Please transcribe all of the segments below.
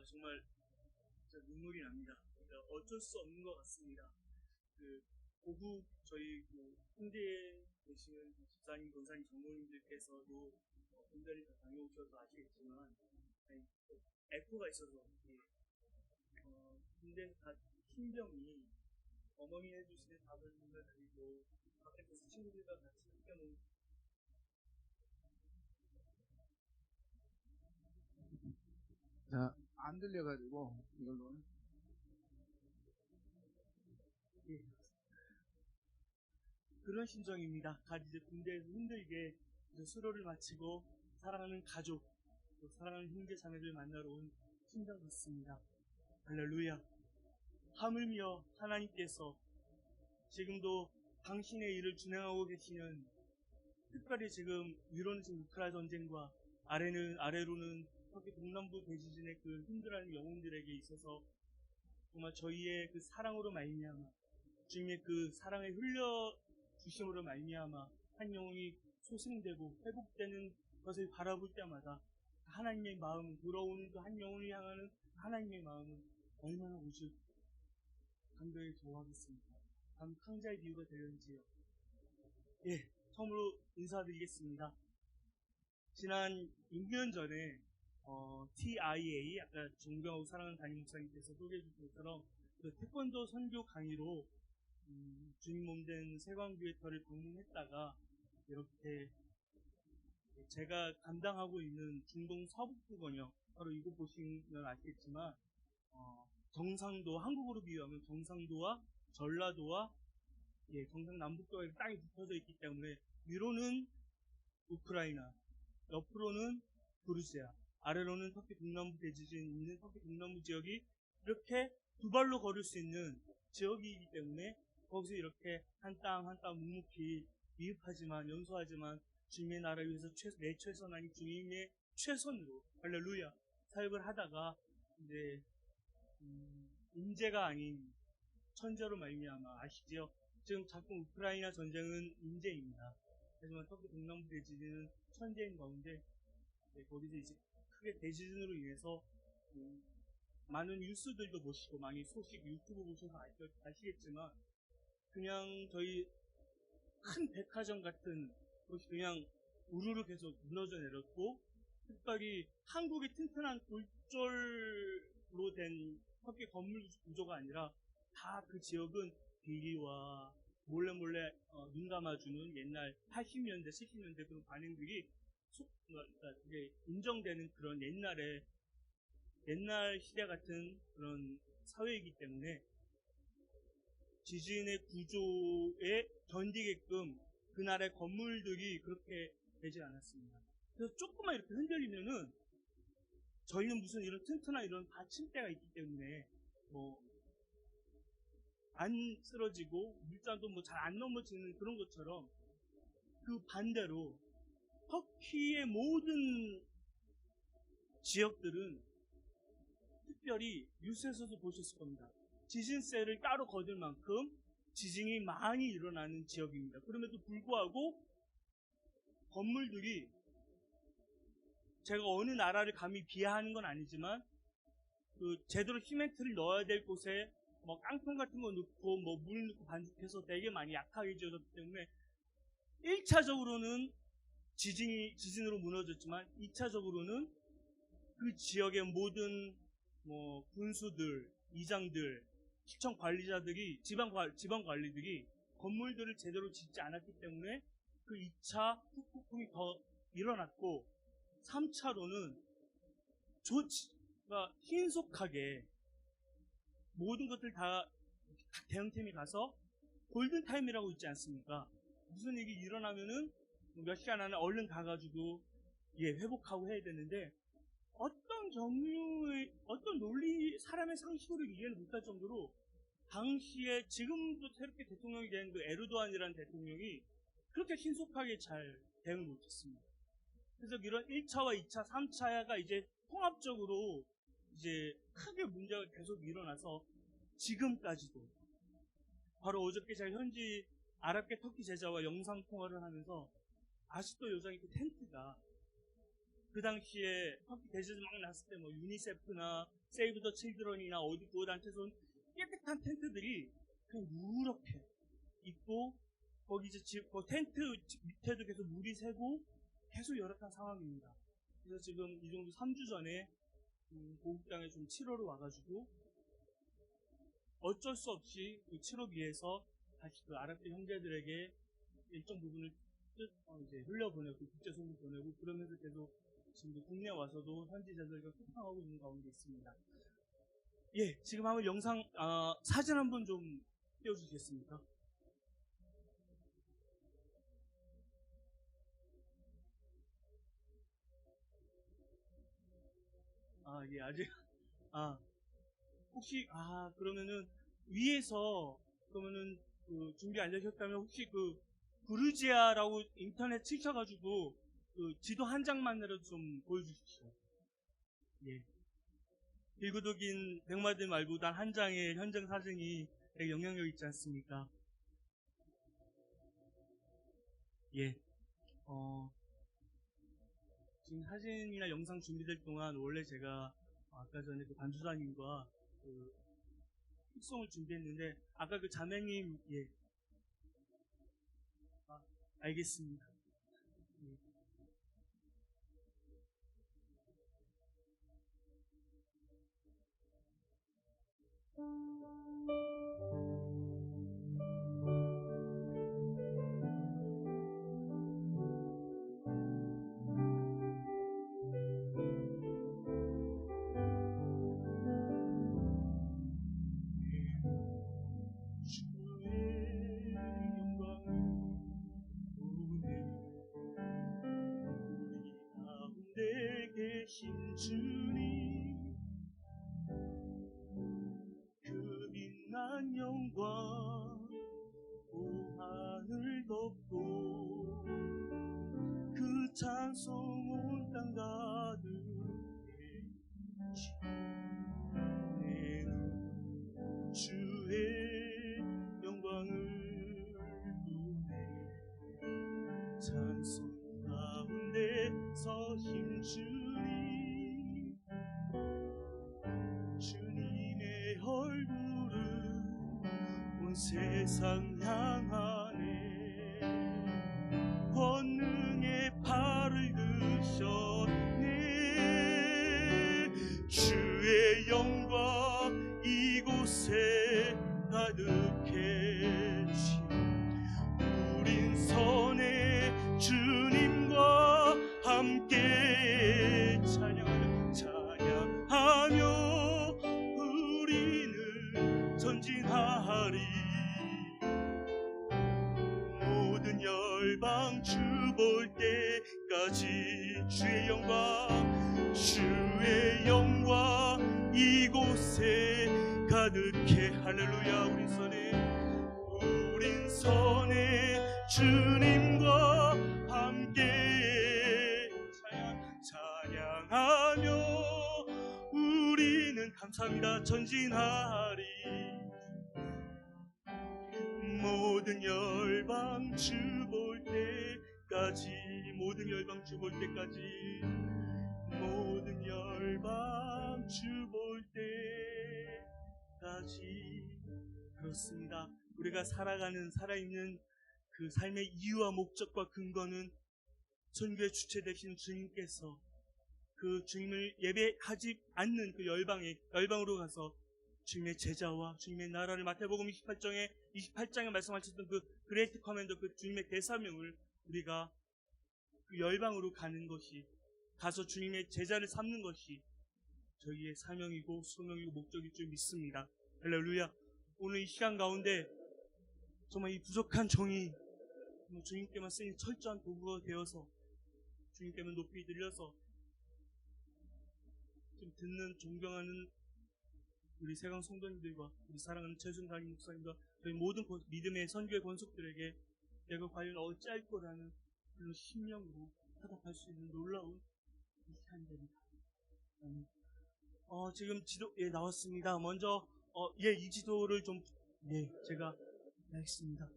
정말 진짜 눈물이 납니다. 그러니까 어쩔 수 없는 것 같습니다. 고국 저희 홍대에 계시는 집사님, 권사님, 장로님들께서도 분별히 다 다녀오셔서 아시겠지만 에코가 있어서 군대에서 다 신병이 어머니 해주시는 밥을 드리고 밖에서 친구들과 같이 함께 먹는 자, 안 들려가지고 이걸로 그런 심정입니다. 이제 군대에서 힘들게 이제 수료를 마치고 사랑하는 가족, 또 사랑하는 형제 자매들 만나러 온 심정 같습니다. 할렐루야. 하물며 하나님께서 지금도 당신의 일을 진행하고 계시는, 특별히 지금 위로는 지금 우크라이나 전쟁과 아래로는 터키 동남부 대지진의 그 힘들어하는 영혼들에게 있어서 정말 저희의 그 사랑으로 말미암아, 주님의 그 사랑에 흘려 주심으로 말미암아 한 영혼이 소생되고 회복되는 것을 바라볼 때마다 하나님의 마음, 돌아오는 그 한 영혼을 향하는 하나님의 마음은 얼마나 오직 감격에 저하겠습니까? 다음 탕자의 비유가 되는지요. 처음으로 인사드리겠습니다. 지난 6년 전에 TIA, 아까 존경하고 사랑하는 담임 목사님께서 소개해 주신 것처럼 그 태권도 선교 강의로 주님 몸된 세광교회터를 방문했다가 이렇게 제가 감당하고 있는 중동 서북부 번역, 바로 이곳 보시면 아시겠지만 경상도, 한국으로 비유하면 경상도와 전라도와 경상남북도가 땅이 붙어져 있기 때문에 위로는 우크라이나, 옆으로는 그루지아, 아래로는 터키 동남부 대지진 있는 터키 동남부 지역이 이렇게 두 발로 걸을 수 있는 지역이기 때문에 거기서 이렇게 한 땀 한 땀 묵묵히 미흡하지만 연소하지만 주님의 나라를 위해서 내 최선 아닌 주님의 최선으로 할렐루야 사역을 하다가 이제 인재가 아닌 천재로 말미암아 아시죠? 지금 자꾸 우크라이나 전쟁은 인재입니다. 하지만 터키 동남부 대지진은 천재인 가운데 거기서 이제 크게 대지진으로 인해서 많은 뉴스들도 보시고 많이 소식 유튜브 보셔서 아시겠지만 그냥 저희 큰 백화점 같은 곳이 그냥 우르르 계속 무너져 내렸고, 특별히 한국의 튼튼한 돌절로 된 터키 건물 구조가 아니라 다 그 지역은 비리와 몰래 눈 감아주는 옛날 80년대, 70년대 그런 관행들이 그러니까 인정되는 그런 옛날 시대 같은 그런 사회이기 때문에 지진의 구조에 견디게끔 그 나라의 건물들이 그렇게 되지 않았습니다. 그래서 조금만 이렇게 흔들리면은 저희는 무슨 이런 튼튼한 이런 받침대가 있기 때문에 안 쓰러지고 물잔도 잘 안 넘어지는 그런 것처럼 그 반대로 터키의 모든 지역들은 특별히 뉴스에서도 보셨을 겁니다. 지진세를 따로 거둘 만큼 지진이 많이 일어나는 지역입니다. 그럼에도 불구하고 건물들이 제가 어느 나라를 감히 비하하는 건 아니지만 제대로 시멘트를 넣어야 될 곳에 깡통 같은 거 넣고 물 넣고 반죽해서 되게 많이 약하게 지어졌기 때문에 1차적으로는 지진으로 무너졌지만 2차적으로는 그 지역의 모든 군수들, 이장들, 시청 관리자들이 지방 관리들이 건물들을 제대로 짓지 않았기 때문에 그 2차 후폭풍이 더 일어났고 3차로는 신속하게 모든 것들 다 대응팀이 가서 골든타임이라고 있지 않습니까? 무슨 일이 일어나면은 몇 시간 안에 얼른 가가지고 회복하고 해야 되는데 어떤 종류의 어떤 논리 사람의 상식으로 이해를 못할 정도로 당시에 지금도 새롭게 대통령이 된 그 에르도안이라는 대통령이 그렇게 신속하게 잘 대응을 못했습니다. 그래서 이런 1차와 2차, 3차가 이제 통합적으로 이제 크게 문제가 계속 일어나서 지금까지도 바로 어저께 제가 현지 아랍계 터키 제자와 영상 통화를 하면서 아직도 요즘 그 텐트가 그 당시에 터키 대지진 막 났을 때 뭐 유니세프나 세이브 더 칠드런이나 어디 구호단체에서 온 깨끗한 텐트들이 그냥 누렇게 있고, 거기 이제 그 텐트 밑에도 계속 물이 새고 계속 열악한 상황입니다. 그래서 지금 이 정도 3주 전에 보국당에 좀 치료를 와가지고 어쩔 수 없이 그 치료비에서 다시 그 아랍계 형제들에게 일정 부분을 이제 흘려보내고 국제선물 보내고, 그러면서 계속 지금 국내 와서도 현지 자들과 소통하고 있는 가운데 있습니다. 예, 지금 한번 영상 사진 한번 좀 띄워주시겠습니까? 예, 아직 혹시 그러면은 위에서 그러면은 그 준비 안 되셨다면 혹시 그 그루지아라고 인터넷 치셔가지고 그 지도 한 장만이라도 좀 보여주십시오. 예. 길고도 긴 백마디 말보다 한 장의 현장 사진이 되게 영향력 있지 않습니까? 예. 지금 사진이나 영상 준비될 동안 원래 제가 아까 전에 그 반주사님과 그 특송을 준비했는데, 아까 그 자매님, 예. 알겠습니다. 예. 주의 영광을 보내 우리 가운데 계신 주님, 그 빛난 영광 온 하늘 덮고 그 찬송 온 땅 가득해 지내는 주의 영광을 보내 찬송 가운데 서신 주님, 주님의 얼굴은 온 세상 향하네 권능의 팔을 드셨네 주의 영광 이곳에 가득해 우린 선의 주님과 함께 찬양하며 우리는 전진하리 모든 열방 주 볼 때까지 주의 영광 이곳에 가득해 할렐루야 우린 선의 주님과 함께 찬양하며 우리는 감사합니다 전진하리 모든 열방 주 볼 때까지 모든 열방 주 볼 때까지 모든 열방 주 볼 때까지 그렇습니다. 우리가 살아있는 그 삶의 이유와 목적과 근거는 선교의 주체 되신 주님께서 그 주님을 예배하지 않는 그 열방으로 가서 주님의 제자와 주님의 나라를 마태복음 28장에 말씀하셨던 그 그레이트 커맨더 그 주님의 대사명을 우리가 그 열방으로 가는 것이 가서 주님의 제자를 삼는 것이 저희의 사명이고 소명이고 목적일 줄 믿습니다. 할렐루야. 오늘 이 시간 가운데 정말 이 부족한 종이 주님께만 쓰인 철저한 도구가 되어서 주님께만 높이 들려서 좀 듣는 존경하는 우리 세강 성도님들과 우리 사랑하는 최순 담임 목사님과 저희 모든 믿음의 선교의 권속들에게 내가 과연 어찌할 거라는 그런 심령으로 화답할 수 있는 놀라운 이 시간입니다. 지금 지도 나왔습니다. 먼저 이 지도를 좀 제가 하겠습니다.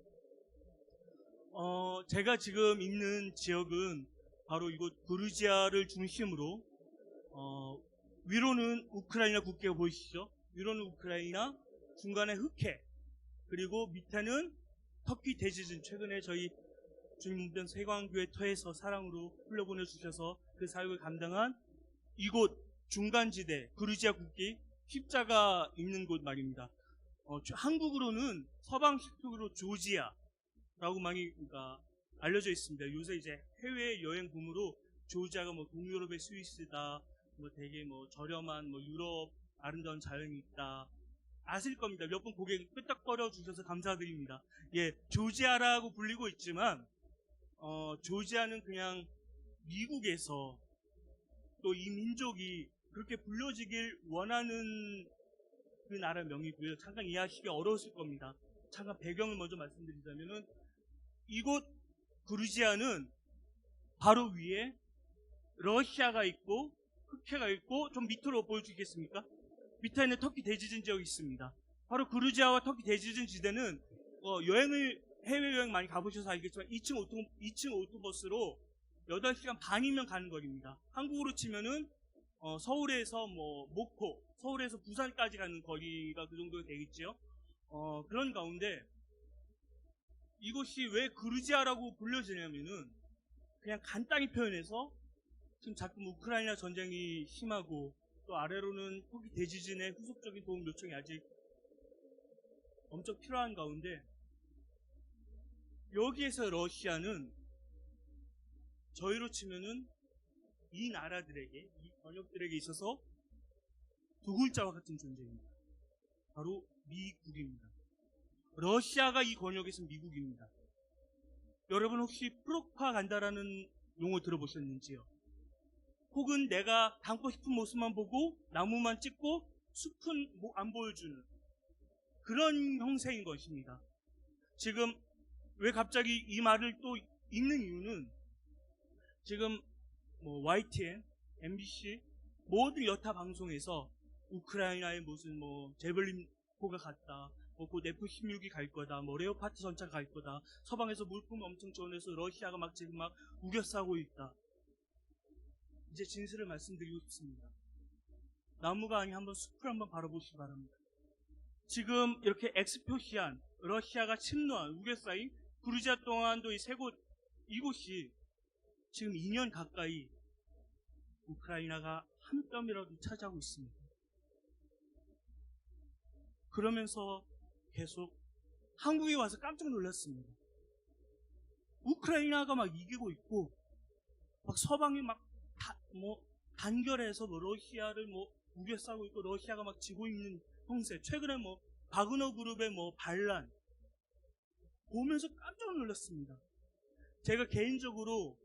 제가 지금 있는 지역은 바로 이곳 그루지아를 중심으로 위로는 우크라이나 국기가 보이시죠? 위로는 우크라이나, 중간에 흑해, 그리고 밑에는 터키 대지진. 최근에 저희 주님변 세광교회 터에서 사랑으로 흘려보내주셔서 그 사역을 감당한 이곳 중간지대 그루지아 국기 십자가 있는 곳 말입니다. 한국으로는 서방 식표로 조지아라고 많이 알려져 있습니다. 요새 이제 해외 여행 붐으로 조지아가 뭐 동유럽의 스위스다, 뭐 되게 뭐 저렴한 뭐 유럽 아름다운 자연이 있다. 아실 겁니다. 몇 분 고개 끄덕거려 주셔서 감사드립니다. 예, 조지아라고 불리고 있지만 조지아는 그냥 미국에서 또 이 민족이 그렇게 불려지길 원하는 그 나라 명이고요. 잠깐 이해하시기 어려우실 겁니다. 잠깐 배경을 먼저 말씀드리자면은 이곳 그루지아는 바로 위에 러시아가 있고 흑해가 있고, 좀 밑으로 보여주겠습니까? 밑에는 터키 대지진 지역이 있습니다. 바로 그루지아와 터키 대지진 지대는 해외여행 많이 가보셔서 알겠지만 2층 오토버스로 8시간 반이면 가는 거리입니다. 한국으로 치면은 서울에서 뭐 목포, 서울에서 부산까지 가는 거리가 그 정도 되겠죠. 그런 가운데 이곳이 왜 그루지아라고 불려지냐면은 그냥 간단히 표현해서 지금 자꾸 우크라이나 전쟁이 심하고 또 아래로는 터키 대지진의 후속적인 도움 요청이 아직 엄청 필요한 가운데 여기에서 러시아는 저희로 치면은 이 나라들에게, 이 권역들에게 있어서 두 글자와 같은 존재입니다. 바로 미국입니다. 러시아가 이 권역에서 미국입니다. 여러분 혹시 프로파간다라는 용어 들어보셨는지요? 혹은 내가 담고 싶은 모습만 보고 나무만 찍고 숲은 안 보여주는 그런 형태인 것입니다. 지금 왜 갑자기 이 말을 또 읽는 이유는 지금 뭐 YTN, MBC 모든 여타 방송에서 우크라이나에 무슨 뭐 제벨린포가 갔다, 곧 F-16이 갈 거다, 뭐 레오파트 전차가 갈 거다, 서방에서 물품 엄청 지원해서 러시아가 지금 우겨싸고 있다. 이제 진실을 말씀드리고 싶습니다. 나무가 아닌 한번 숲을 한번 바라보시기 바랍니다. 지금 이렇게 X 표시한 러시아가 침노한 우겨싸인 그루지아 동안도 이 세 곳, 이곳이 지금 2년 가까이 우크라이나가 한 뼘이라도 차지하고 있습니다. 그러면서 계속 한국에 와서 깜짝 놀랐습니다. 우크라이나가 이기고 있고 서방이 단결해서 러시아를 우겨싸고 있고 러시아가 지고 있는 형세. 최근에 바그너 그룹의 반란 보면서 깜짝 놀랐습니다. 제가 개인적으로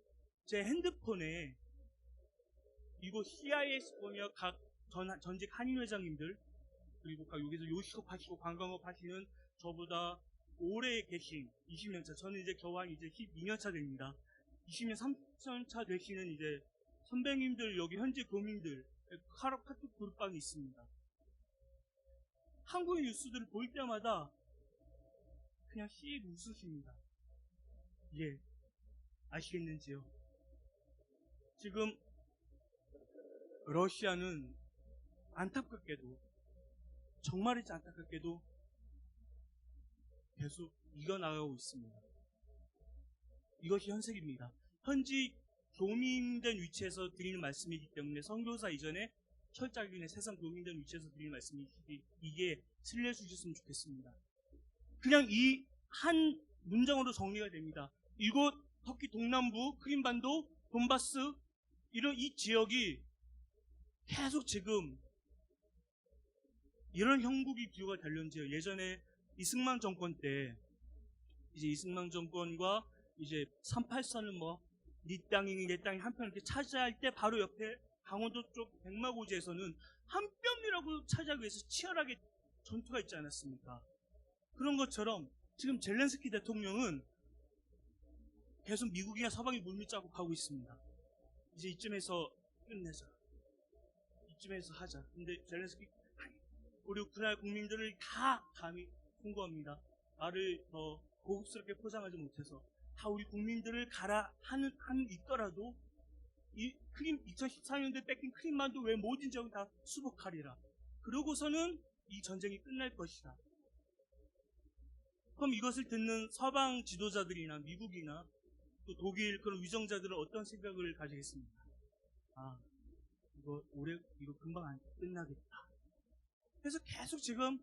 제 핸드폰에 이곳 CIS 보며 각 전직 한인 회장님들, 그리고 여기서 요식업 하시고 관광업 하시는 저보다 오래 계신 20년차, 저는 이제 겨우 한 12년차 됩니다. 20년, 3년차 되시는 이제 선배님들, 여기 현지 교민들 카톡 그룹방이 있습니다. 한국의 뉴스들을 볼 때마다 그냥 씩 웃으십니다. 예, 아시겠는지요? 지금 러시아는 안타깝게도, 정말이지 안타깝게도 계속 이겨나가고 있습니다. 이것이 현실입니다. 현지 교민된 위치에서 드리는 말씀이기 때문에 선교사 이전에 철자기인의 세상 교민된 위치에서 드리는 말씀이기, 이게 슬려주셨으면 좋겠습니다. 그냥 이 한 문장으로 정리가 됩니다. 이곳 터키 동남부 크림반도 돈바스 이런 이 지역이 계속 지금 이런 형국이 기후가 단련지요. 예전에 이승만 정권 때 이제 이승만 정권과 이제 38선을 네 땅이니 내 땅이 한편 이렇게 차지할 때 바로 옆에 강원도 쪽 백마고지에서는 한 뼘이라고 차지하기 위해서 치열하게 전투가 있지 않았습니까? 그런 것처럼 지금 젤렌스키 대통령은 계속 미국이나 서방이 물밑 작업하고 있습니다. 이제 이쯤에서 끝내자. 이쯤에서 하자. 근데 젤렌스키 우리 우크라이나 국민들을 다 감히 통보합니다. 말을 더 고급스럽게 포장하지 못해서 다 우리 국민들을 가라 하는 있더라도 이 크림 2014년도에 뺏긴 크림반도 외 모든 지역은 다 수복하리라. 그러고서는 이 전쟁이 끝날 것이다. 그럼 이것을 듣는 서방 지도자들이나 미국이나 또 독일 그런 위정자들은 어떤 생각을 가지겠습니까? 아, 이거 금방 안 끝나겠다. 그래서 계속 지금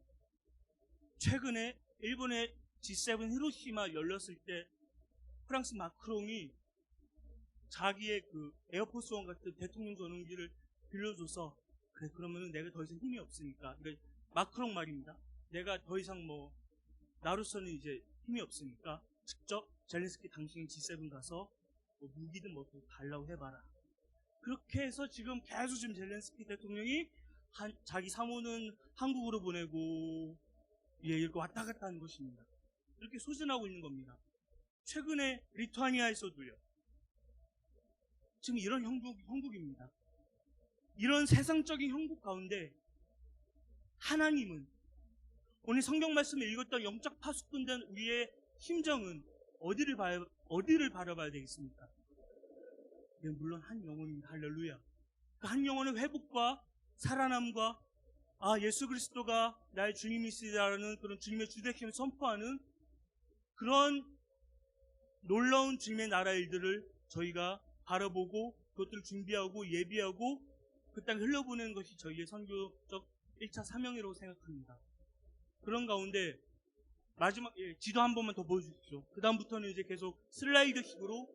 최근에 일본의 G7 히로시마 열렸을 때 프랑스 마크롱이 자기의 그 에어포스원 같은 대통령 전용기를 빌려줘서 그래 그러면은 내가 더 이상 힘이 없으니까 그러니까 마크롱 말입니다. 내가 더 이상 나로서는 이제 힘이 없으니까 직접 젤렌스키 당신이 G7 가서 뭐 무기든 뭐 달라고 해봐라. 그렇게 해서 지금 계속 지금 젤렌스키 대통령이 자기 사모는 한국으로 보내고 이렇게 왔다 갔다 하는 것입니다. 이렇게 소진하고 있는 겁니다. 최근에 리투아니아에서도요. 지금 이런 형국입니다. 이런 세상적인 형국 가운데 하나님은 오늘 성경 말씀을 읽었던 영적 파수꾼된 우리의 심정은 어디를 바라봐야 되겠습니까? 네, 물론 한 영혼입니다. 할렐루야. 그 한 영혼의 회복과 살아남과 예수 그리스도가 나의 주님이시다라는 그런 주님의 주대심을 선포하는 그런 놀라운 주님의 나라 일들을 저희가 바라보고 그것들을 준비하고 예비하고 그 땅에 흘려보내는 것이 저희의 선교적 1차 사명이라고 생각합니다. 그런 가운데 마지막 지도 한 번만 더 보여주십시오. 그 다음부터는 이제 계속 슬라이드식으로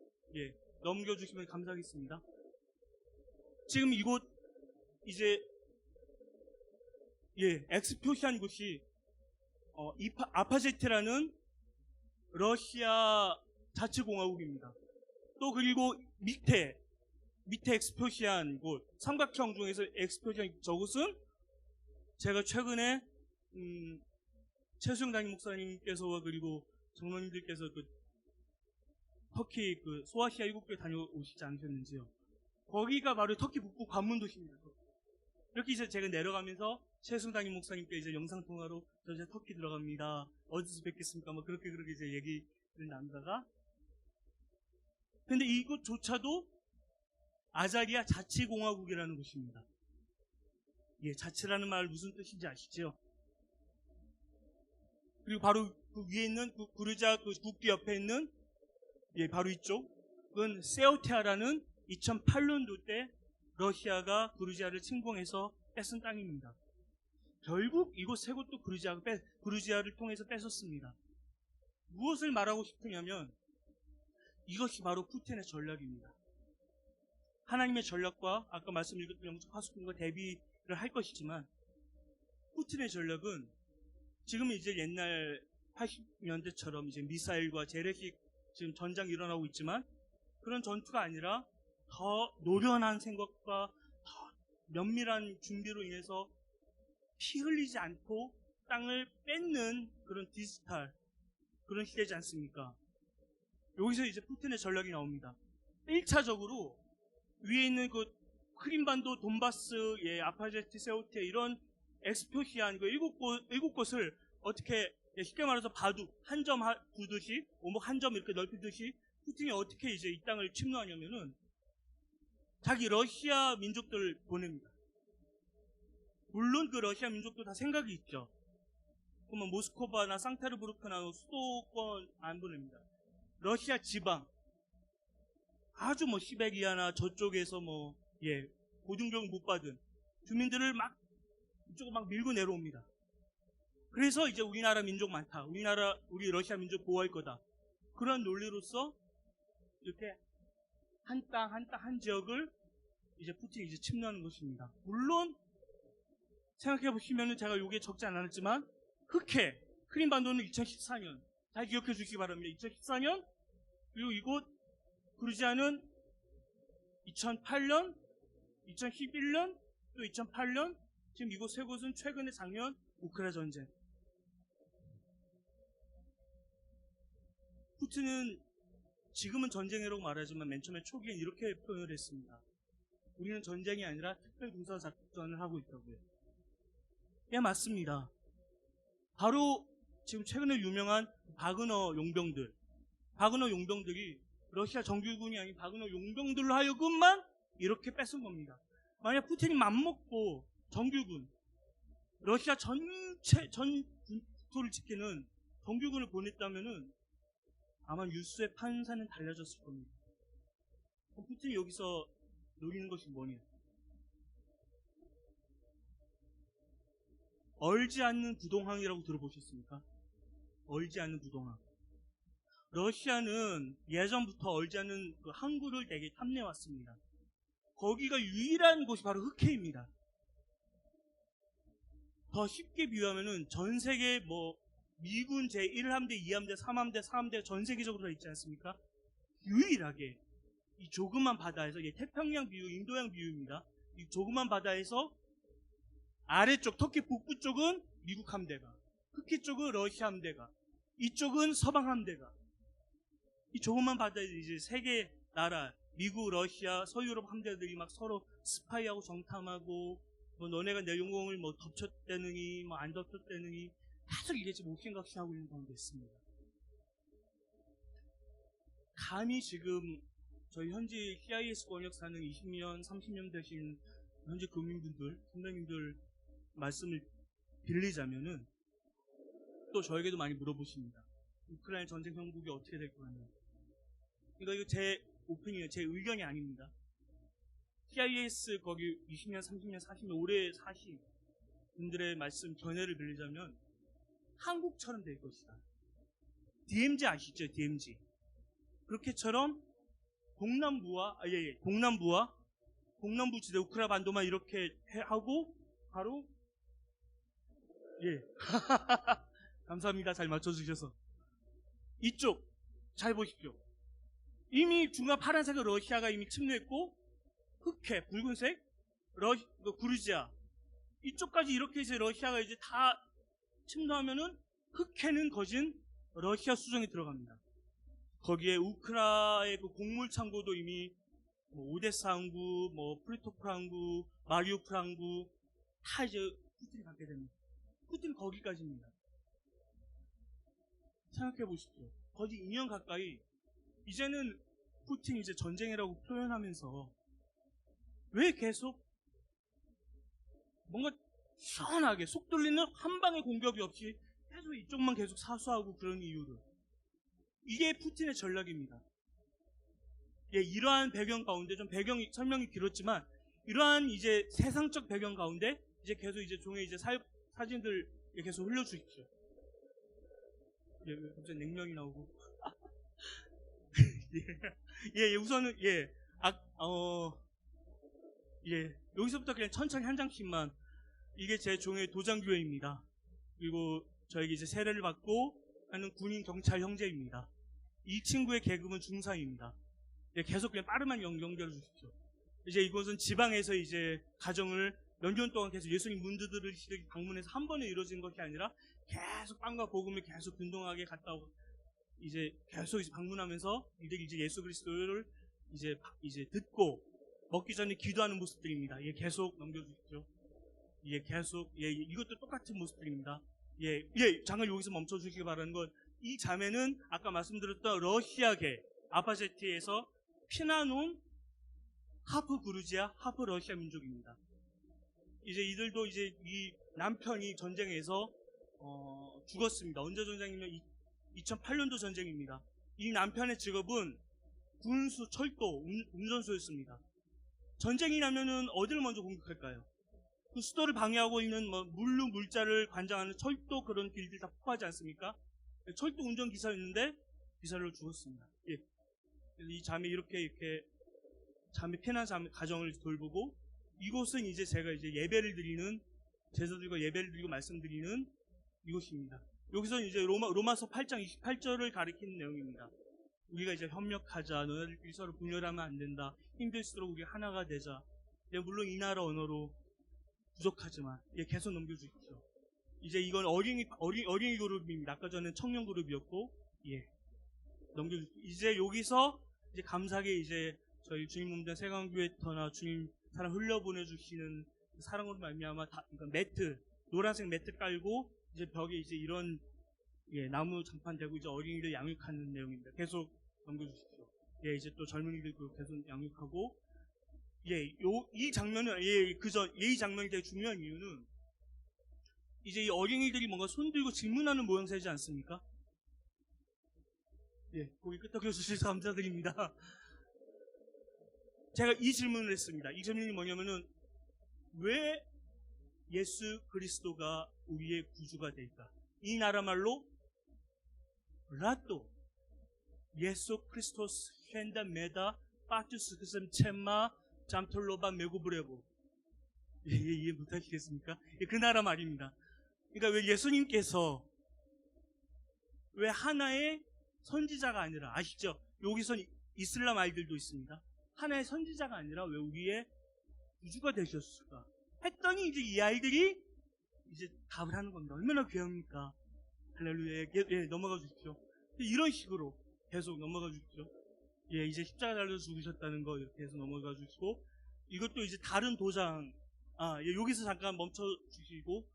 넘겨주시면 감사하겠습니다. 지금 이곳 이제 X 표시한 곳이 아파제트라는 러시아 자치공화국입니다. 또 그리고 밑에 X 표시한 곳 삼각형 중에서 X 표시한 저곳은 제가 최근에 최수영 담임 목사님께서와 그리고 장로님들께서 그 터키 그 소아시아 7개 다녀오시지 않으셨는지요? 거기가 바로 터키 북부 관문 도시입니다. 이렇게 이제 제가 내려가면서 최수영 담임 목사님께 이제 영상 통화로 저 이제 터키 들어갑니다. 어디서 뵙겠습니까? 뭐 그렇게 이제 얘기를 나누다가 근데 이곳조차도 아자리아 자치공화국이라는 곳입니다. 자치라는 말 무슨 뜻인지 아시죠? 그리고 바로 그 위에 있는 그 구르자 그 국기 옆에 있는 바로 이쪽 그건 세오테아라는 2008년도 때 러시아가 그루지아를 침공해서 뺏은 땅입니다. 결국 이곳 세 곳도 그루지아를 통해서 뺏었습니다. 무엇을 말하고 싶으냐면 이것이 바로 푸틴의 전략입니다. 하나님의 전략과 아까 말씀드렸던 영적 파수꾼과 대비를 할 것이지만 푸틴의 전략은 지금 이제 옛날 80년대처럼 이제 미사일과 재래식 지금 전장이 일어나고 있지만 그런 전투가 아니라 더 노련한 생각과 더 면밀한 준비로 인해서 피 흘리지 않고 땅을 뺏는 그런 디지털 그런 시대지 않습니까? 여기서 이제 푸틴의 전략이 나옵니다. 1차적으로 위에 있는 그 크림반도, 돈바스, 아파제트, 세오테 이런 엑스표시한 그 7곳을 어떻게 쉽게 말해서 바둑 한 점 두듯이 오목 한 점 이렇게 넓히듯이 푸틴이 어떻게 이제 이 땅을 침노하냐면은 자기 러시아 민족들 보냅니다. 물론 그 러시아 민족도 다 생각이 있죠. 그러면 모스크바나 상타르부르크나 수도권 안 보냅니다. 러시아 지방 아주 시베리아나 저쪽에서 고등교육 못 받은 주민들을 이쪽으로 막 밀고 내려옵니다. 그래서 이제 우리나라 민족 많다. 우리 러시아 민족 보호할 거다. 그런 논리로서 이렇게 한 땅 한 지역을 이제 푸틴이 이제 침노하는 것입니다. 물론 생각해 보시면은 제가 요게 적지 않았지만 흑해 크림반도는 2014년 잘 기억해 주시기 바랍니다. 2014년 그리고 이곳 그루지아는 2008년, 2011년 또 2008년 지금 이곳 세 곳은 최근에 작년 우크라이나 전쟁. 푸틴은 지금은 전쟁이라고 말하지만 맨 처음에 초기엔 이렇게 표현을 했습니다. 우리는 전쟁이 아니라 특별군사작전을 하고 있다고요. 맞습니다. 바로 지금 최근에 유명한 바그너 용병들이 러시아 정규군이 아닌 바그너 용병들로 하여금만 이렇게 뺏은 겁니다. 만약 푸틴이 맘먹고 정규군, 러시아 전 국토를 지키는 정규군을 보냈다면은 아마 뉴스의 판사는 달라졌을 겁니다. 그럼 푸틴이 여기서 노리는 것이 뭐냐? 얼지 않는 부동항이라고 들어보셨습니까? 얼지 않는 부동항. 러시아는 예전부터 얼지 않는 그 항구를 되게 탐내왔습니다. 거기가 유일한 곳이 바로 흑해입니다. 더 쉽게 비유하면은 전 세계 미군 제1함대, 2함대, 3함대, 4함대 전 세계적으로 다 있지 않습니까? 유일하게 이 조그만 바다에서, 태평양 비유, 인도양 비유입니다. 이 조그만 바다에서 아래쪽 터키 북부 쪽은 미국 함대가, 흑해 쪽은 러시아 함대가, 이쪽은 서방 함대가, 이 조그만 바다에서 이제 세 개 나라, 미국, 러시아, 서유럽 함대들이 막 서로 스파이하고 정탐하고, 너네가 내 영공을 덮쳤대느니, 안 덮쳤대느니, 계속 이게 지금 옥신각신하고 있는 가운데 있습니다. 감히 지금 저희 현지 CIS 권역사는 20년, 30년 되신 현지 교민분들, 선배님들 말씀을 빌리자면은 또 저에게도 많이 물어보십니다. 우크라이나 전쟁 형국이 어떻게 될 거냐. 그러니까 이거 제 오피니언, 제 의견이 아닙니다. CIS 거기 20년, 30년, 40년 오래 사신 분들의 말씀, 견해를 빌리자면 한국처럼 될 것이다. DMZ 아시죠? DMZ. 그렇게처럼 동남부 지대 우크라 반도만 이렇게 하고 바로 감사합니다. 잘 맞춰주셔서. 이쪽 잘 보십시오. 이미 중간 파란색은 러시아가 이미 침략했고, 흑해 붉은색 그루지아 이쪽까지 이렇게 이제 러시아가 이제 다 침투하면은 흑해는 거진 러시아 수정에 들어갑니다. 거기에 우크라의 그 곡물 창고도 이미 오데사 항구, 프리토프 항구, 마리우폴 항구 다 이제 푸틴이 갖게 됩니다. 푸틴 거기까지입니다. 생각해 보십시오. 거의 2년 가까이 이제는 푸틴이 이제 전쟁이라고 표현하면서 왜 계속 뭔가 시원하게 속 뚫리는 한 방의 공격이 없이 계속 이쪽만 계속 사수하고 그런 이유를, 이게 푸틴의 전략입니다. 이러한 배경 가운데 좀 설명이 길었지만 이러한 이제 세상적 배경 가운데 이제 계속 이제 종의 이제 사진들 계속 흘려주십시오. 갑자기 냉면이 나오고. 우선은 여기서부터 그냥 천천히 한 장씩만. 이게 제 종의 도장교회입니다. 그리고 저에게 이제 세례를 받고 하는 군인 경찰 형제입니다. 이 친구의 계급은 중사입니다. 계속 그냥 빠르만 연결해 주십시오. 이제 이곳은 지방에서 이제 가정을 몇 년 동안 계속 예수님 문드들을 방문해서 한 번에 이루어진 것이 아니라 계속 빵과 복음을 계속 균등하게 갔다 오고 이제 계속 이제 방문하면서 이들이 이제 예수 그리스도를 이제 듣고 먹기 전에 기도하는 모습들입니다. 계속 넘겨주십시오. 계속 이것도 똑같은 모습들입니다. 잠깐 여기서 멈춰주시기 바라는 건, 이 자매는 아까 말씀드렸던 러시아계 아파제티에서 피난 온 하프 그루지아, 하프 러시아 민족입니다. 이제 이들도 이제 이 남편이 전쟁에서 죽었습니다. 언제 전쟁이면 2008년도 전쟁입니다. 이 남편의 직업은 군수, 철도, 운전소였습니다. 전쟁이 나면은 어디를 먼저 공격할까요? 그 수도를 방해하고 있는 물자를 관장하는 철도 그런 길들 다 폭파하지 않습니까? 철도 운전기사였는데 기사로 죽었습니다. 이 자매 이렇게 자매 피난 자매 가정을 돌보고, 이곳은 이제 제가 이제 예배를 드리는, 제자들과 예배를 드리고 말씀드리는 이곳입니다. 여기서 이제 로마서 8장 28절을 가리키는 내용입니다. 우리가 이제 협력하자, 너희들끼리 서로 분열하면 안 된다, 힘들수록 우리 하나가 되자. 물론 이 나라 언어로 부족하지만 계속 넘겨주십시오. 이제 이건 어린이 그룹입니다. 아까 전에 청년 그룹이었고, 넘겨주십시오. 이제 여기서 이제 감사하게 이제 저희 주님 몸된 세강교회터나 주님 사랑 흘려보내주시는 사랑으로 말미암아 매트, 노란색 매트 깔고 이제 벽에 이제 이런 나무 장판 대고 이제 어린이들 양육하는 내용입니다. 계속 넘겨주십시오. 이제 또 젊은이들 계속 양육하고, 이 장면은, 이 장면이 되게 중요한 이유는, 이제 이 어린이들이 뭔가 손들고 질문하는 모양새지 않습니까? 고개 끄덕여 주셔서 감사드립니다. 제가 이 질문을 했습니다. 이 질문이 뭐냐면은, 왜 예수 그리스도가 우리의 구주가 될까? 이 나라 말로, 라또, 예수 크리스토스 헨다 메다 빠투스 그섬 쳔마 잠톨로바 메고브레고. 이해 못하시겠습니까? 그 나라 말입니다. 그러니까 왜 예수님께서 왜 하나의 선지자가 아니라, 아시죠? 여기선 이슬람 아이들도 있습니다. 하나의 선지자가 아니라 왜 우리의 구주가 되셨을까? 했더니 이제 이 아이들이 이제 답을 하는 겁니다. 얼마나 귀합니까? 할렐루야. 넘어가 주십시오. 이런 식으로 계속 넘어가 주십시오. 이제 십자가 달려 죽으셨다는 거 이렇게 해서 넘어가 주시고, 이것도 이제 다른 도장, 여기서 잠깐 멈춰 주시고,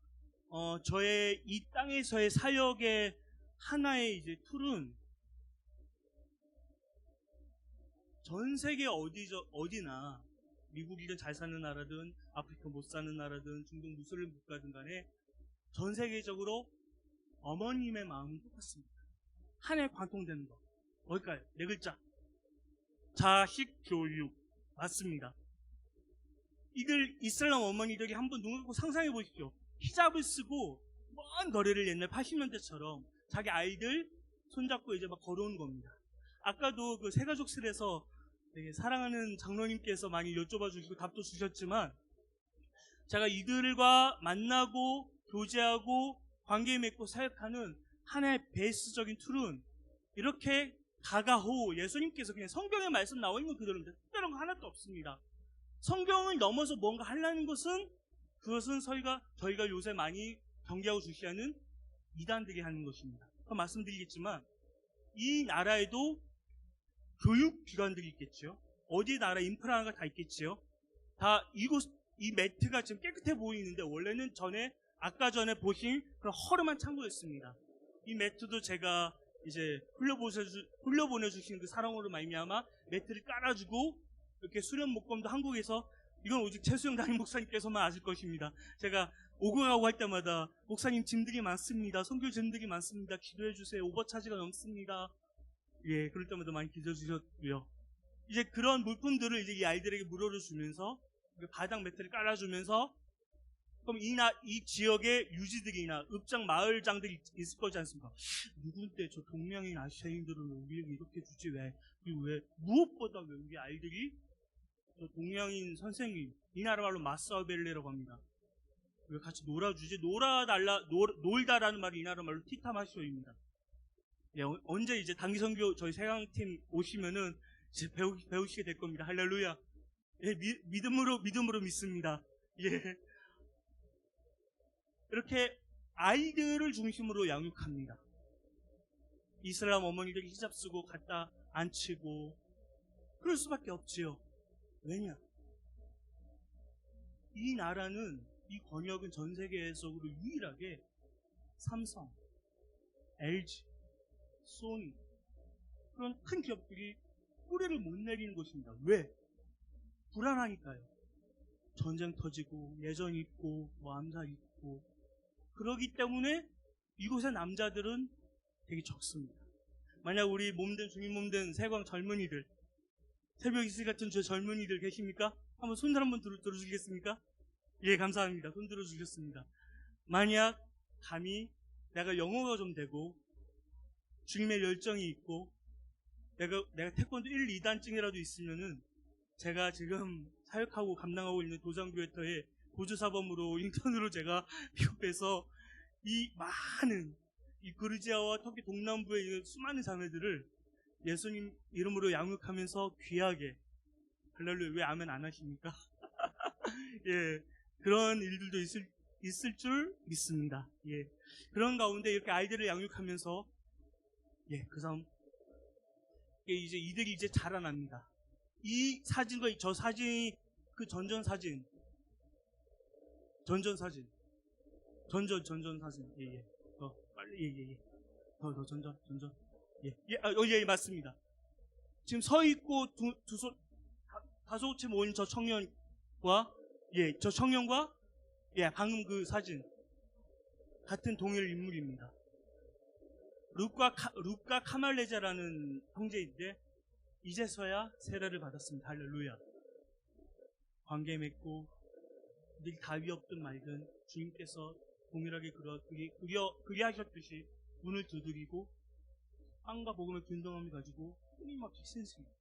저의 이 땅에서의 사역의 하나의 이제 툴은 전 세계 어디나, 미국이든 잘 사는 나라든 아프리카 못 사는 나라든 중동 무슬림 국가든 간에 전 세계적으로 어머님의 마음은 똑같습니다. 하나에 관통되는 거. 뭘까요? 네 글자. 자식 교육. 맞습니다. 이슬람 어머니들이 한번 눈 감고 상상해 보십시오. 히잡을 쓰고 먼 거리를 옛날 80년대처럼 자기 아이들 손잡고 이제 막 걸어오는 겁니다. 아까도 그 새가족실에서 되게 사랑하는 장로님께서 많이 여쭤봐 주시고 답도 주셨지만, 제가 이들과 만나고 교제하고 관계 맺고 사역하는 하나의 베이스적인 툴은 이렇게 가가호, 예수님께서 그냥 성경에 말씀 나와 있는 그대로입니다. 특별한 거 하나도 없습니다. 성경을 넘어서 뭔가 하려는 것은, 그것은 저희가 요새 많이 경계하고 주시하는 이단들이 하는 것입니다. 말씀드리겠지만, 이 나라에도 교육기관들이 있겠죠. 어디 나라 인프라가 다 있겠죠. 이 매트가 지금 깨끗해 보이는데, 원래는 아까 전에 보신 그런 허름한 창고였습니다. 이 매트도 제가 이제 흘려보내주신 그 사랑으로 말미암아 매트를 깔아주고, 이렇게 수련 목금도 한국에서, 이건 오직 최수영 담임 목사님께서만 아실 것입니다. 제가 오고 가고 할 때마다, 목사님 짐들이 많습니다. 선교 짐들이 많습니다. 기도해주세요. 오버차지가 넘습니다. 그럴 때마다 많이 기도해 주셨고요. 이제 그런 물품들을 이제 이 아이들에게 무료로 주면서, 바닥 매트를 깔아주면서, 그럼 이 지역의 유지들이나 읍장 마을장들이 있을 거지 않습니까? 누군데 저 동양인 아시아인들은 우리에게 이렇게 주지 그리고 왜 무엇보다 왜 우리 아이들이 저 동양인 선생님, 이 나라 말로 마사벨레라고 합니다. 왜 같이 놀아주지? 놀다라는 말이 이 나라 말로 티타마쇼입니다. 언제 이제 단기 선교 저희 세강팀 오시면은 이제 배우시게 될 겁니다. 할렐루야. 믿음으로 믿습니다. 이렇게 아이들을 중심으로 양육합니다. 이슬람 어머니들이 히잡 쓰고 갖다 앉히고 그럴 수밖에 없지요. 왜냐? 이 나라는, 이 권역은 전 세계적으로 유일하게 삼성, LG, 소니, 그런 큰 기업들이 뿌리를 못 내리는 곳입니다. 왜? 불안하니까요. 전쟁 터지고 예전 있고 암살 있고, 그러기 때문에 이곳의 남자들은 되게 적습니다. 만약 우리 주민 몸된 세광 젊은이들, 새벽 이슬 같은 저 젊은이들 계십니까? 한번 손들 한번 들어주시겠습니까? 감사합니다. 손 들어주셨습니다. 만약 감히 내가 영어가 좀 되고 주님의 열정이 있고 내가 태권도 1, 2단증이라도 있으면은, 제가 지금 사역하고 감당하고 있는 도장교회터의 보조사범으로 인턴으로 제가 픽업해서 이 많은 이 그루지아와 터키 동남부에 있는 수많은 자매들을 예수님 이름으로 양육하면서 귀하게, 할렐루야, 왜 아멘 안 하십니까? 그런 일들도 있을 줄 믿습니다. 그런 가운데 이렇게 아이들을 양육하면서 그 다음 이제 이들이 이제 자라납니다. 이 사진과 저 사진이 그 전전 사진. 더 빨리. 더 전전. 맞습니다. 지금 서 있고 두 손 다소곳에 모인 저 청년과 방금 그 사진 같은 동일 인물입니다. 룻과 카말레자라는 형제인데 이제서야 세례를 받았습니다. 할렐루야. 관계 맺고 늘 답이 없든 말든 주님께서 동일하게 그리하셨듯이 문을 두드리고 빵과 복음의 균등함을 가지고 끊임없이 신습니다.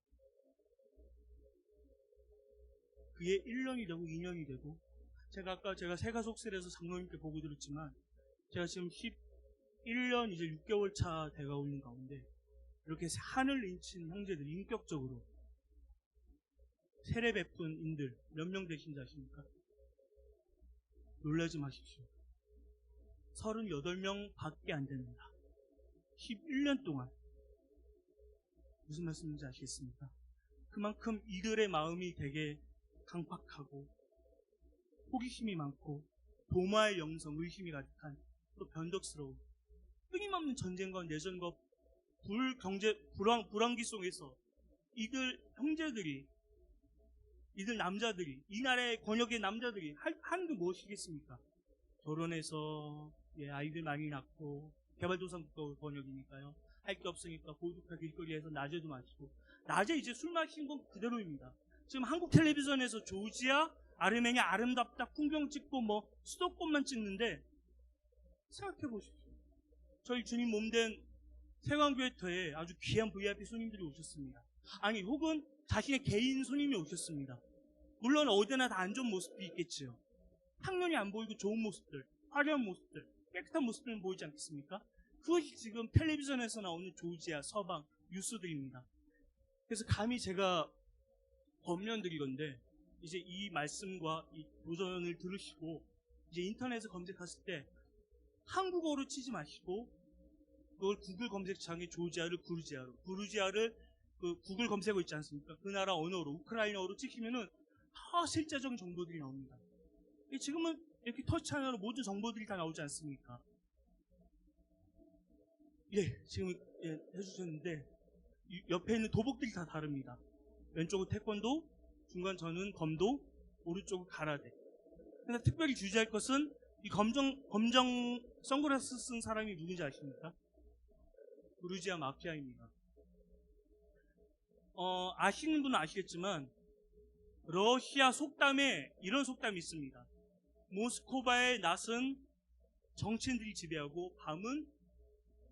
그게 1년이 되고 2년이 되고 제가 세가속실에서 장로님께 보고 드렸지만 제가 지금 11년 이제 6개월 차 돼가고 있는 가운데 이렇게 하늘 인친 형제들이 인격적으로 세례 베푼 인들 몇 명 되신지 아십니까? 놀라지 마십시오. 38명 밖에 안 됩니다. 11년 동안. 무슨 말씀인지 아시겠습니까? 그만큼 이들의 마음이 되게 강팍하고 호기심이 많고 도마의 영성, 의심이 가득한 또 변덕스러운 끊임없는 전쟁과 내전과 불황기 속에서 이들 형제들이 이들 남자들이 이 나라의 권역의 남자들이 하는 게 무엇이겠습니까? 결혼해서 아이들 많이 낳고 개발도상국가 번역이니까요. 할 게 없으니까 고독한 길거리에서 낮에도 마시고 낮에 이제 술 마시는 건 그대로입니다. 지금 한국 텔레비전에서 조지아 아르메니아 아름답다 풍경 찍고 뭐 수도권만 찍는데 생각해 보십시오. 저희 주님 몸된 세광교회터에 아주 귀한 VIP 손님들이 오셨습니다. 아니 혹은 자신의 개인 손님이 오셨습니다. 물론 어디나 다 안 좋은 모습도 있겠지요. 학년이 안 보이고 좋은 모습들, 화려한 모습들, 깨끗한 모습들은 보이지 않겠습니까? 그것이 지금 텔레비전에서 나오는 조지아, 서방, 뉴스들입니다. 그래서 감히 제가 권면드리건데 이제 이 말씀과 이 도전을 들으시고 이제 인터넷에 검색하실 때 한국어로 치지 마시고 그걸 구글 검색창에 조지아를 부르지아를 그 구글 검색어 있지 않습니까? 그 나라 언어로 우크라이나어로 찍히면은 다 실제적인 정보들이 나옵니다. 지금은 이렇게 터치하면 모든 정보들이 다 나오지 않습니까? 지금 해주셨는데 옆에 있는 도복들이 다 다릅니다. 왼쪽은 태권도, 중간 저는 검도, 오른쪽은 가라데. 근데 특별히 주의할 것은 이 검정 선글라스 쓴 사람이 누군지 아십니까? 부르지아 마피아입니다. 아시는 분은 아시겠지만 러시아 속담에 이런 속담이 있습니다. 모스크바의 낮은 정치인들이 지배하고 밤은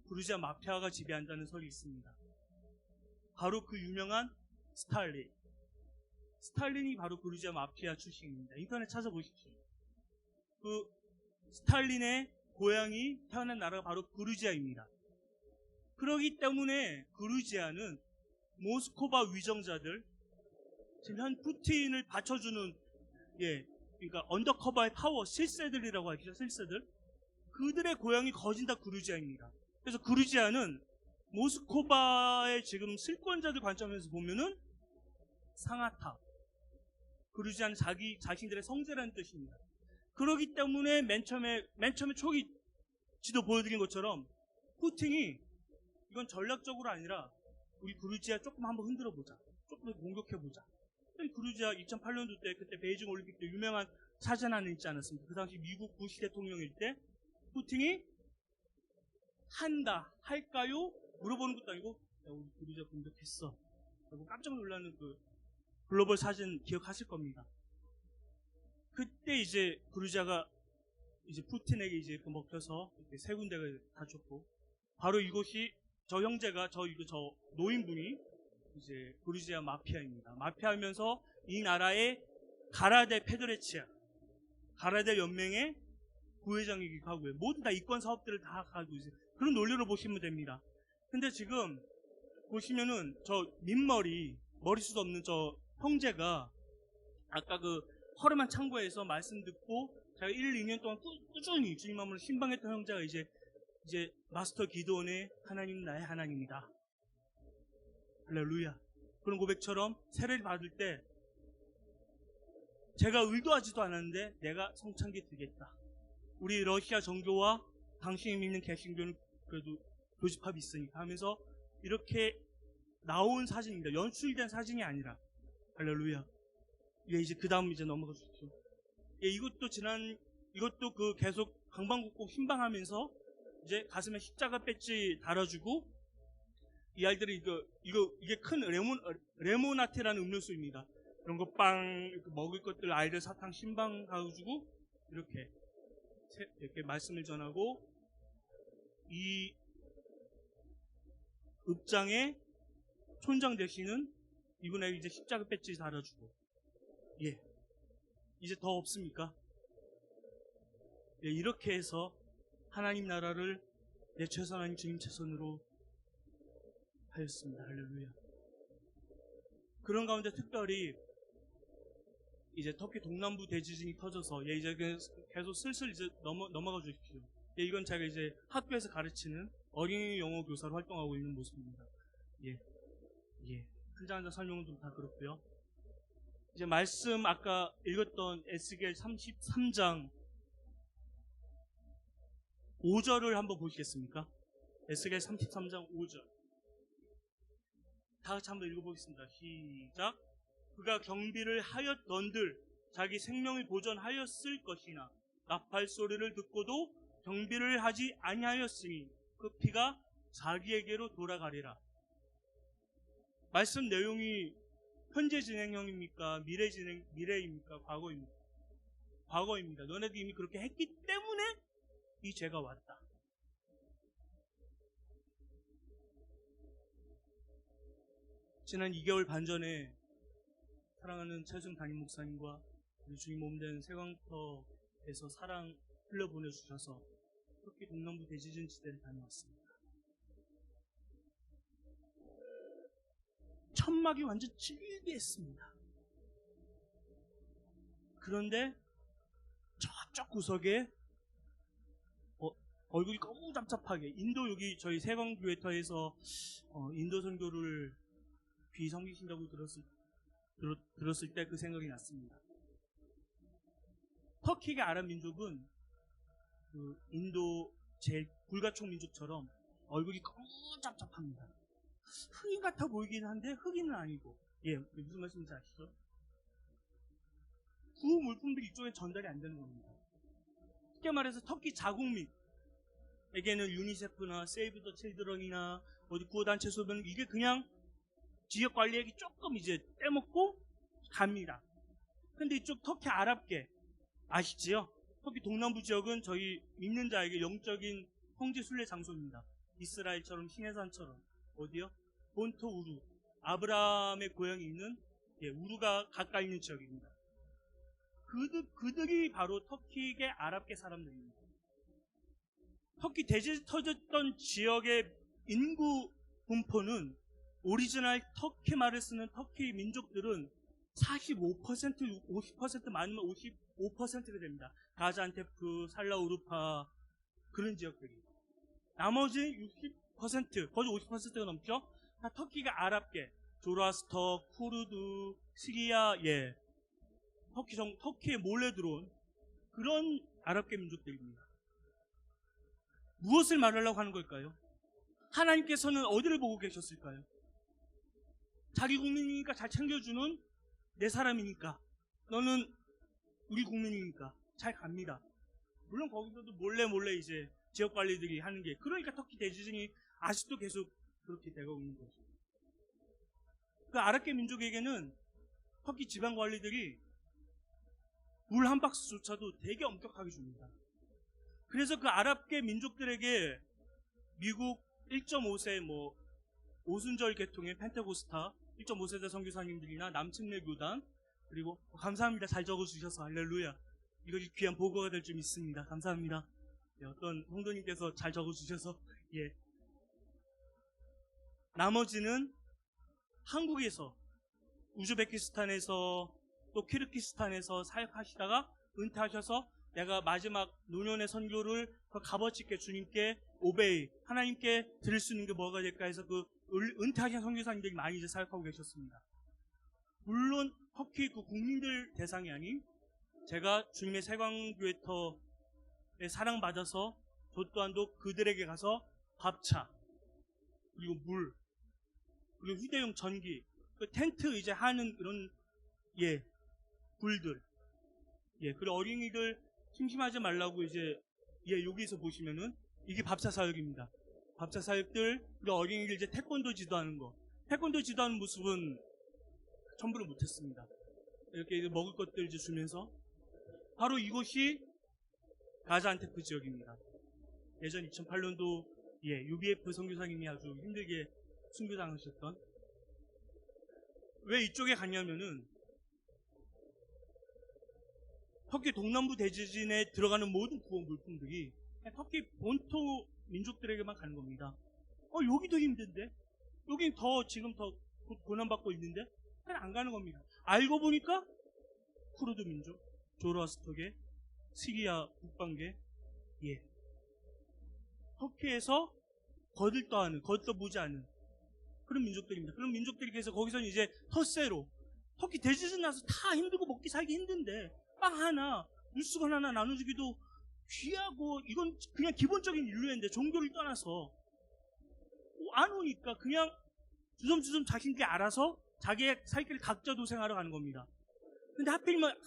부르지아 마피아가 지배한다는 설이 있습니다. 바로 그 유명한 스탈린이 바로 부르지아 마피아 출신입니다. 인터넷 찾아보십시오. 그 스탈린의 고향이 태어난 나라가 바로 부르지아입니다. 그렇기 때문에 부르지아는 모스크바 위정자들, 지금 현 푸틴을 받쳐주는 그러니까 언더커버의 파워, 실세들이라고 하죠. 실세들. 그들의 고향이 거진 다 그루지아입니다. 그래서 그루지아는 모스크바의 지금 실권자들 관점에서 보면은 상하타. 그루지아는 자신들의 성제라는 뜻입니다. 그렇기 때문에 맨 처음에 초기 지도 보여드린 것처럼 푸틴이 이건 전략적으로 아니라 우리 그루지아 조금 한번 흔들어보자. 조금 더 공격해보자. 그루지아 2008년도 때 그때 베이징 올림픽 때 유명한 사진 하나 있지 않았습니까? 그 당시 미국 부시 대통령일 때 푸틴이 할까요? 물어보는 것도 아니고 야, 우리 그루지아 공격했어. 라고 깜짝 놀라는 그 글로벌 사진 기억하실 겁니다. 그때 이제 그루지아가 이제 푸틴에게 이제 먹혀서 세 군데가 다쳤고 바로 이곳이 저 형제가 저 노인분이 이제 그루지아 마피아입니다. 마피아하면서 이 나라의 가라데 페드레치아, 가라데 연맹의 부회장이기도 하고요. 모두 다 이권 사업들을 다 가지고 있어요. 그런 논리로 보시면 됩니다. 근데 지금 보시면은 저 민머리, 머리숱 없는 저 형제가 아까 그 허름한 창고에서 말씀 듣고 제가 1, 2년 동안 꾸준히 주님 마음으로 신방했던 형제가 이제 마스터 기도원의 하나님 나의 하나님이다. 할렐루야. 그런 고백처럼 세례를 받을 때 제가 의도하지도 않았는데 내가 성창기 드리겠다. 우리 러시아 정교와 당신이 믿는 개신교는 그래도 교집합이 있으니까 하면서 이렇게 나온 사진입니다. 연출된 사진이 아니라 할렐루야. 예, 이제 그 다음 이제 넘어가 주십시오. 예, 이것도 그 계속 방방곡곡 신방하면서 이제 가슴에 십자가 배지 달아주고, 이 아이들이 이게 큰 레모나테라는 음료수입니다. 이런 거 먹을 것들 아이들 사탕 신방 가지고 이렇게 말씀을 전하고, 이 읍장의 촌장 되시는 이분에게 이제 십자가 배지 달아주고, 예, 이제 더 없습니까? 예, 이렇게 해서 하나님 나라를 내 최선한 주님 최선으로 하였습니다. 할렐루야. 그런 가운데 특별히 이제 터키 동남부 대지진이 터져서, 예, 이제 계속 슬슬 이제 넘어가 주십시오. 예, 이건 제가 이제 학교에서 가르치는 어린이 영어 교사로 활동하고 있는 모습입니다. 예, 예. 한 장 한 장 설명은 좀 다 그렇고요. 이제 말씀 아까 읽었던 에스겔 33장 5절을 한번 보시겠습니까? 에스겔 33장 5절. 다 같이 한번 읽어보겠습니다. 시작. 그가 경비를 하였던들 자기 생명을 보전하였을 것이나 나팔 소리를 듣고도 경비를 하지 아니하였으니 그 피가 자기에게로 돌아가리라. 말씀 내용이 현재 진행형입니까? 미래입니까? 과거입니까? 과거입니다. 너네도 이미 그렇게 했기 때문에 이 죄가 왔다. 지난 2개월 반 전에 사랑하는 최승 담임 목사님과 우리 주님 몸된 세광터에서 사랑 흘려보내주셔서 터키 동남부 대지진 지대를 다녀왔습니다. 천막이 완전 질비했습니다. 그런데 저쪽 구석에 얼굴이 너무 답답하게, 인도, 여기 저희 세광교회터에서 인도 선교를 비섬기신다고 들었을 때 그 생각이 났습니다. 터키계 아랍 민족은 그 인도 제 불가촉 민족처럼 얼굴이 너무 답답합니다. 흑인 같아 보이긴 한데 흑인은 아니고, 예, 무슨 말씀인지 아시죠? 구호 물품들이 이쪽에 전달이 안 되는 겁니다. 쉽게 말해서 터키 자국민에게는 유니세프나 세이브 더 칠드런이나 어디 구호단체 소변, 이게 그냥 지역 관리액이 조금 이제 떼먹고 갑니다. 근데 이쪽 터키 아랍계 아시지요? 터키 동남부 지역은 저희 믿는 자에게 영적인 형제 순례 장소입니다. 이스라엘처럼 시내산처럼. 어디요? 본토 우루, 아브라함의 고향이 있는, 예, 우루가 가까이 있는 지역입니다. 그들이 바로 터키계 아랍계 사람들입니다. 터키 대지진 터졌던 지역의 인구 분포는 오리지널 터키 말을 쓰는 터키 민족들은 45%, 50% 많으면 55%가 됩니다. 가자안테프, 살라우르파, 그런 지역들이. 나머지 60%, 거의 50%가 넘죠? 다 터키가 아랍계, 조라스터, 쿠르드, 시리아, 예, 터키에 몰래 들어온 그런 아랍계 민족들입니다. 무엇을 말하려고 하는 걸까요? 하나님께서는 어디를 보고 계셨을까요? 자기 국민이니까 잘 챙겨주는 내 사람이니까, 너는 우리 국민이니까 잘 갑니다. 물론 거기서도 몰래 이제 지역 관리들이 하는 게, 그러니까 터키 대지진이 아직도 계속 그렇게 되고 있는 거죠. 그 아랍계 민족에게는 터키 지방 관리들이 물 한 박스조차도 되게 엄격하게 줍니다. 그래서 그 아랍계 민족들에게 미국 1.5세 오순절 계통의 펜테고스타 1.5세대 선교사님들이나 남침내 교단, 그리고 감사합니다. 잘 적어주셔서 할렐루야. 이것이 귀한 보고가 될 줄 믿습니다. 감사합니다. 네, 어떤 성도님께서 잘 적어주셔서, 예. 나머지는 한국에서, 우즈베키스탄에서, 또 키르기스탄에서 사역하시다가 은퇴하셔서 내가 마지막 노년의 선교를 그 값어치 있게 주님께 오베이, 하나님께 드릴 수 있는 게 뭐가 될까 해서 그 은퇴하신 선교사님들이 많이 이제 사역하고 계셨습니다. 물론 터키 그 국민들 대상이 아닌, 제가 주님의 세광교회터에 사랑받아서 저 또한도 그들에게 가서 밥차, 그리고 물, 그리고 휴대용 전기, 그 텐트 이제 하는 그런, 예, 굴들, 그리고 어린이들 심심하지 말라고 이제, 여기서 보시면은 이게 밥차 사역입니다. 밥차 사역들, 그리고 어린이들 이제 태권도 지도하는 거. 태권도 지도하는 모습은 첨부를 못했습니다. 이렇게 먹을 것들 이제 주면서, 바로 이곳이 가자안테프 지역입니다. 예전 2008년도 UBF 선교사님이 아주 힘들게 순교당하셨던. 왜 이쪽에 갔냐면은 터키 동남부 대지진에 들어가는 모든 구호 물품들이 그냥 터키 본토 민족들에게만 가는 겁니다. 여기도 힘든데? 여긴 지금 더 고난받고 있는데? 그냥 안 가는 겁니다. 알고 보니까 쿠르드 민족, 조로아스터계, 시리아 북방계, 터키에서 거들떠보지 않은 그런 민족들입니다. 그런 민족들이 계서 거기서는 이제 텃세로, 터키 대지진 나서 다 힘들고 먹기 살기 힘든데 빵 하나, 물수건 하나 나눠주기도 귀하고, 이건 그냥 기본적인 인류애인데 종교를 떠나서 안 오니까 그냥 주섬주섬 자신들이 알아서 자기의 살 길을 각자 도생하러 가는 겁니다. 근데 하필이면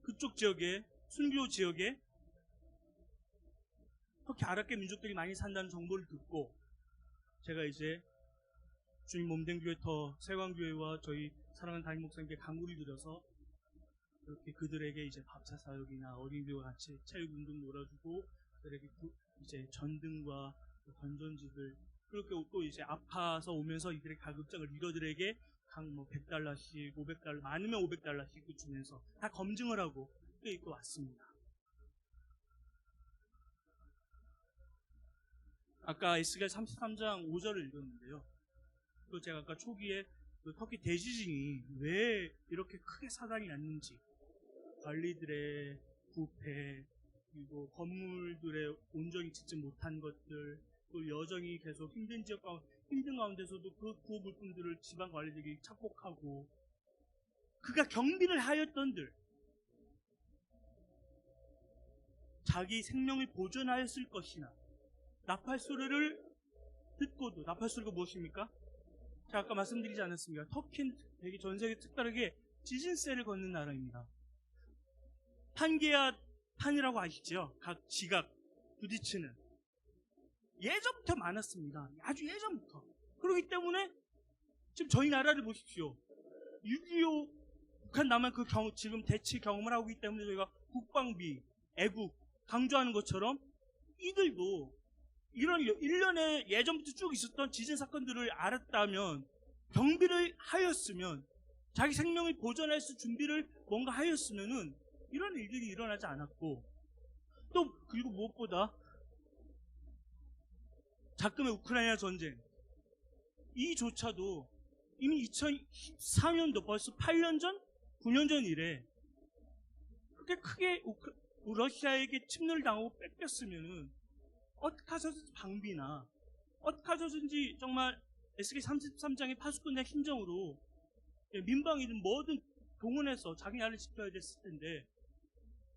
그쪽 지역에, 순교 지역에 터키 아랍계 민족들이 많이 산다는 정보를 듣고, 제가 이제 주님 몸된 교회 세광교회와 저희 사랑하는 담임 목사님께 강구를 드려서 그렇게 그들에게 이제 밥차 사역이나 어린이들과 같이 체육운동 놀아주고, 그들에게 이제 전등과 건전지들, 그렇게 또 이제 아파서 오면서 이들의 가급적을 이러들에게 각 $100씩, $500, 많으면 $500씩 주면서 다 검증을 하고 또 왔습니다. 아까 에스겔 33장 5절을 읽었는데요. 또 제가 아까 초기에 터키 대지진이 왜 이렇게 크게 사단이 났는지, 관리들의 부패, 그리고 건물들의 온전히 짓지 못한 것들, 또 여정이 계속 힘든 가운데서도 그 구호 물품들을 지방 관리들이 착복하고, 그가 경비를 하였던들, 자기 생명을 보존하였을 것이나, 나팔 소리를 듣고도, 나팔 소리가 무엇입니까? 제가 아까 말씀드리지 않았습니까? 터키는 되게 전 세계 특별하게 지진세를 걷는 나라입니다. 판이라고 아시죠? 각 지각 부딪히는, 예전부터 많았습니다. 아주 예전부터. 그렇기 때문에 지금 저희 나라를 보십시오. 6.25 북한 남한 지금 대치 경험을 하고 있기 때문에 저희가 국방비, 애국 강조하는 것처럼, 이들도 이런 1년에 예전부터 쭉 있었던 지진 사건들을 알았다면, 경비를 하였으면, 자기 생명을 보존할 수 준비를 뭔가 하였으면은 이런 일들이 일어나지 않았고, 또 그리고 무엇보다 자금의 우크라이나 전쟁, 이조차도 이미 2014년도 벌써 8년 전, 9년 전 이래 그렇게 크게 러시아에게 침노를 당하고 뺏겼으면은 어떻게 하셨든지 방비나, 어떻게 하셨든지 정말 에스겔 33장의 파수꾼의 심정으로 민방위든 뭐든 동원해서 자기 나라를 지켜야 됐을 텐데,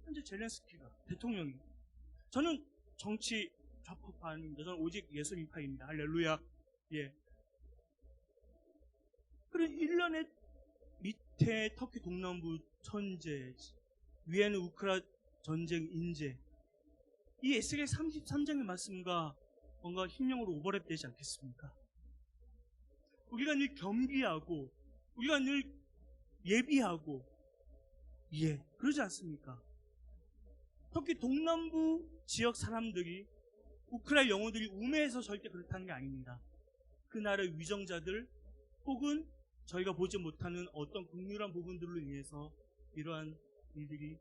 현재 젤렌스키가 대통령이, 저는 정치 좌파파입니다. 저는 오직 예수님파입니다. 할렐루야. 그리고 1년에 밑에 터키 동남부 천재, 위에는 우크라이나 전쟁 인재, 이 에스겔 33장의 말씀과 뭔가 심령으로 오버랩되지 않겠습니까? 우리가 늘 겸비하고, 우리가 늘 예비하고, 그러지 않습니까? 터키 동남부 지역 사람들이, 우크라이나 영혼들이 우매해서 절대 그렇다는 게 아닙니다. 그 나라의 위정자들, 혹은 저희가 보지 못하는 어떤 극률한 부분들로 인해서 이러한 일들이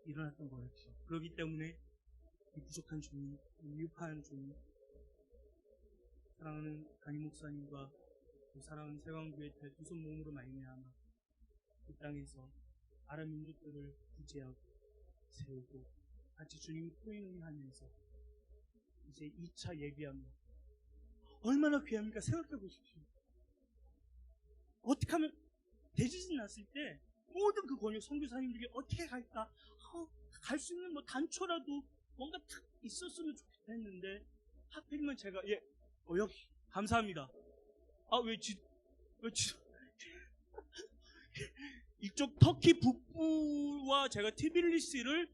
일어났던 거였죠. 그렇기 때문에 이 부족한 주님, 미흡한 주님, 사랑하는 담임 목사님과 사랑하는 세광교회 두손 모음으로 말미암아 이 땅에서 아랍 민족들을 구제하고 세우고 같이 주님 포인하면서 이제 2차 예비하며, 얼마나 귀합니까? 생각해 보십시오. 어떻게 하면 대지진 났을 때 모든 그 권역 선교사님들이 어떻게 갈까? 갈 수 있는 단초라도 뭔가 탁 있었으면 좋겠다 했는데, 하필이면 제가 역시 감사합니다. 이쪽 터키 북부와 제가 티빌리시를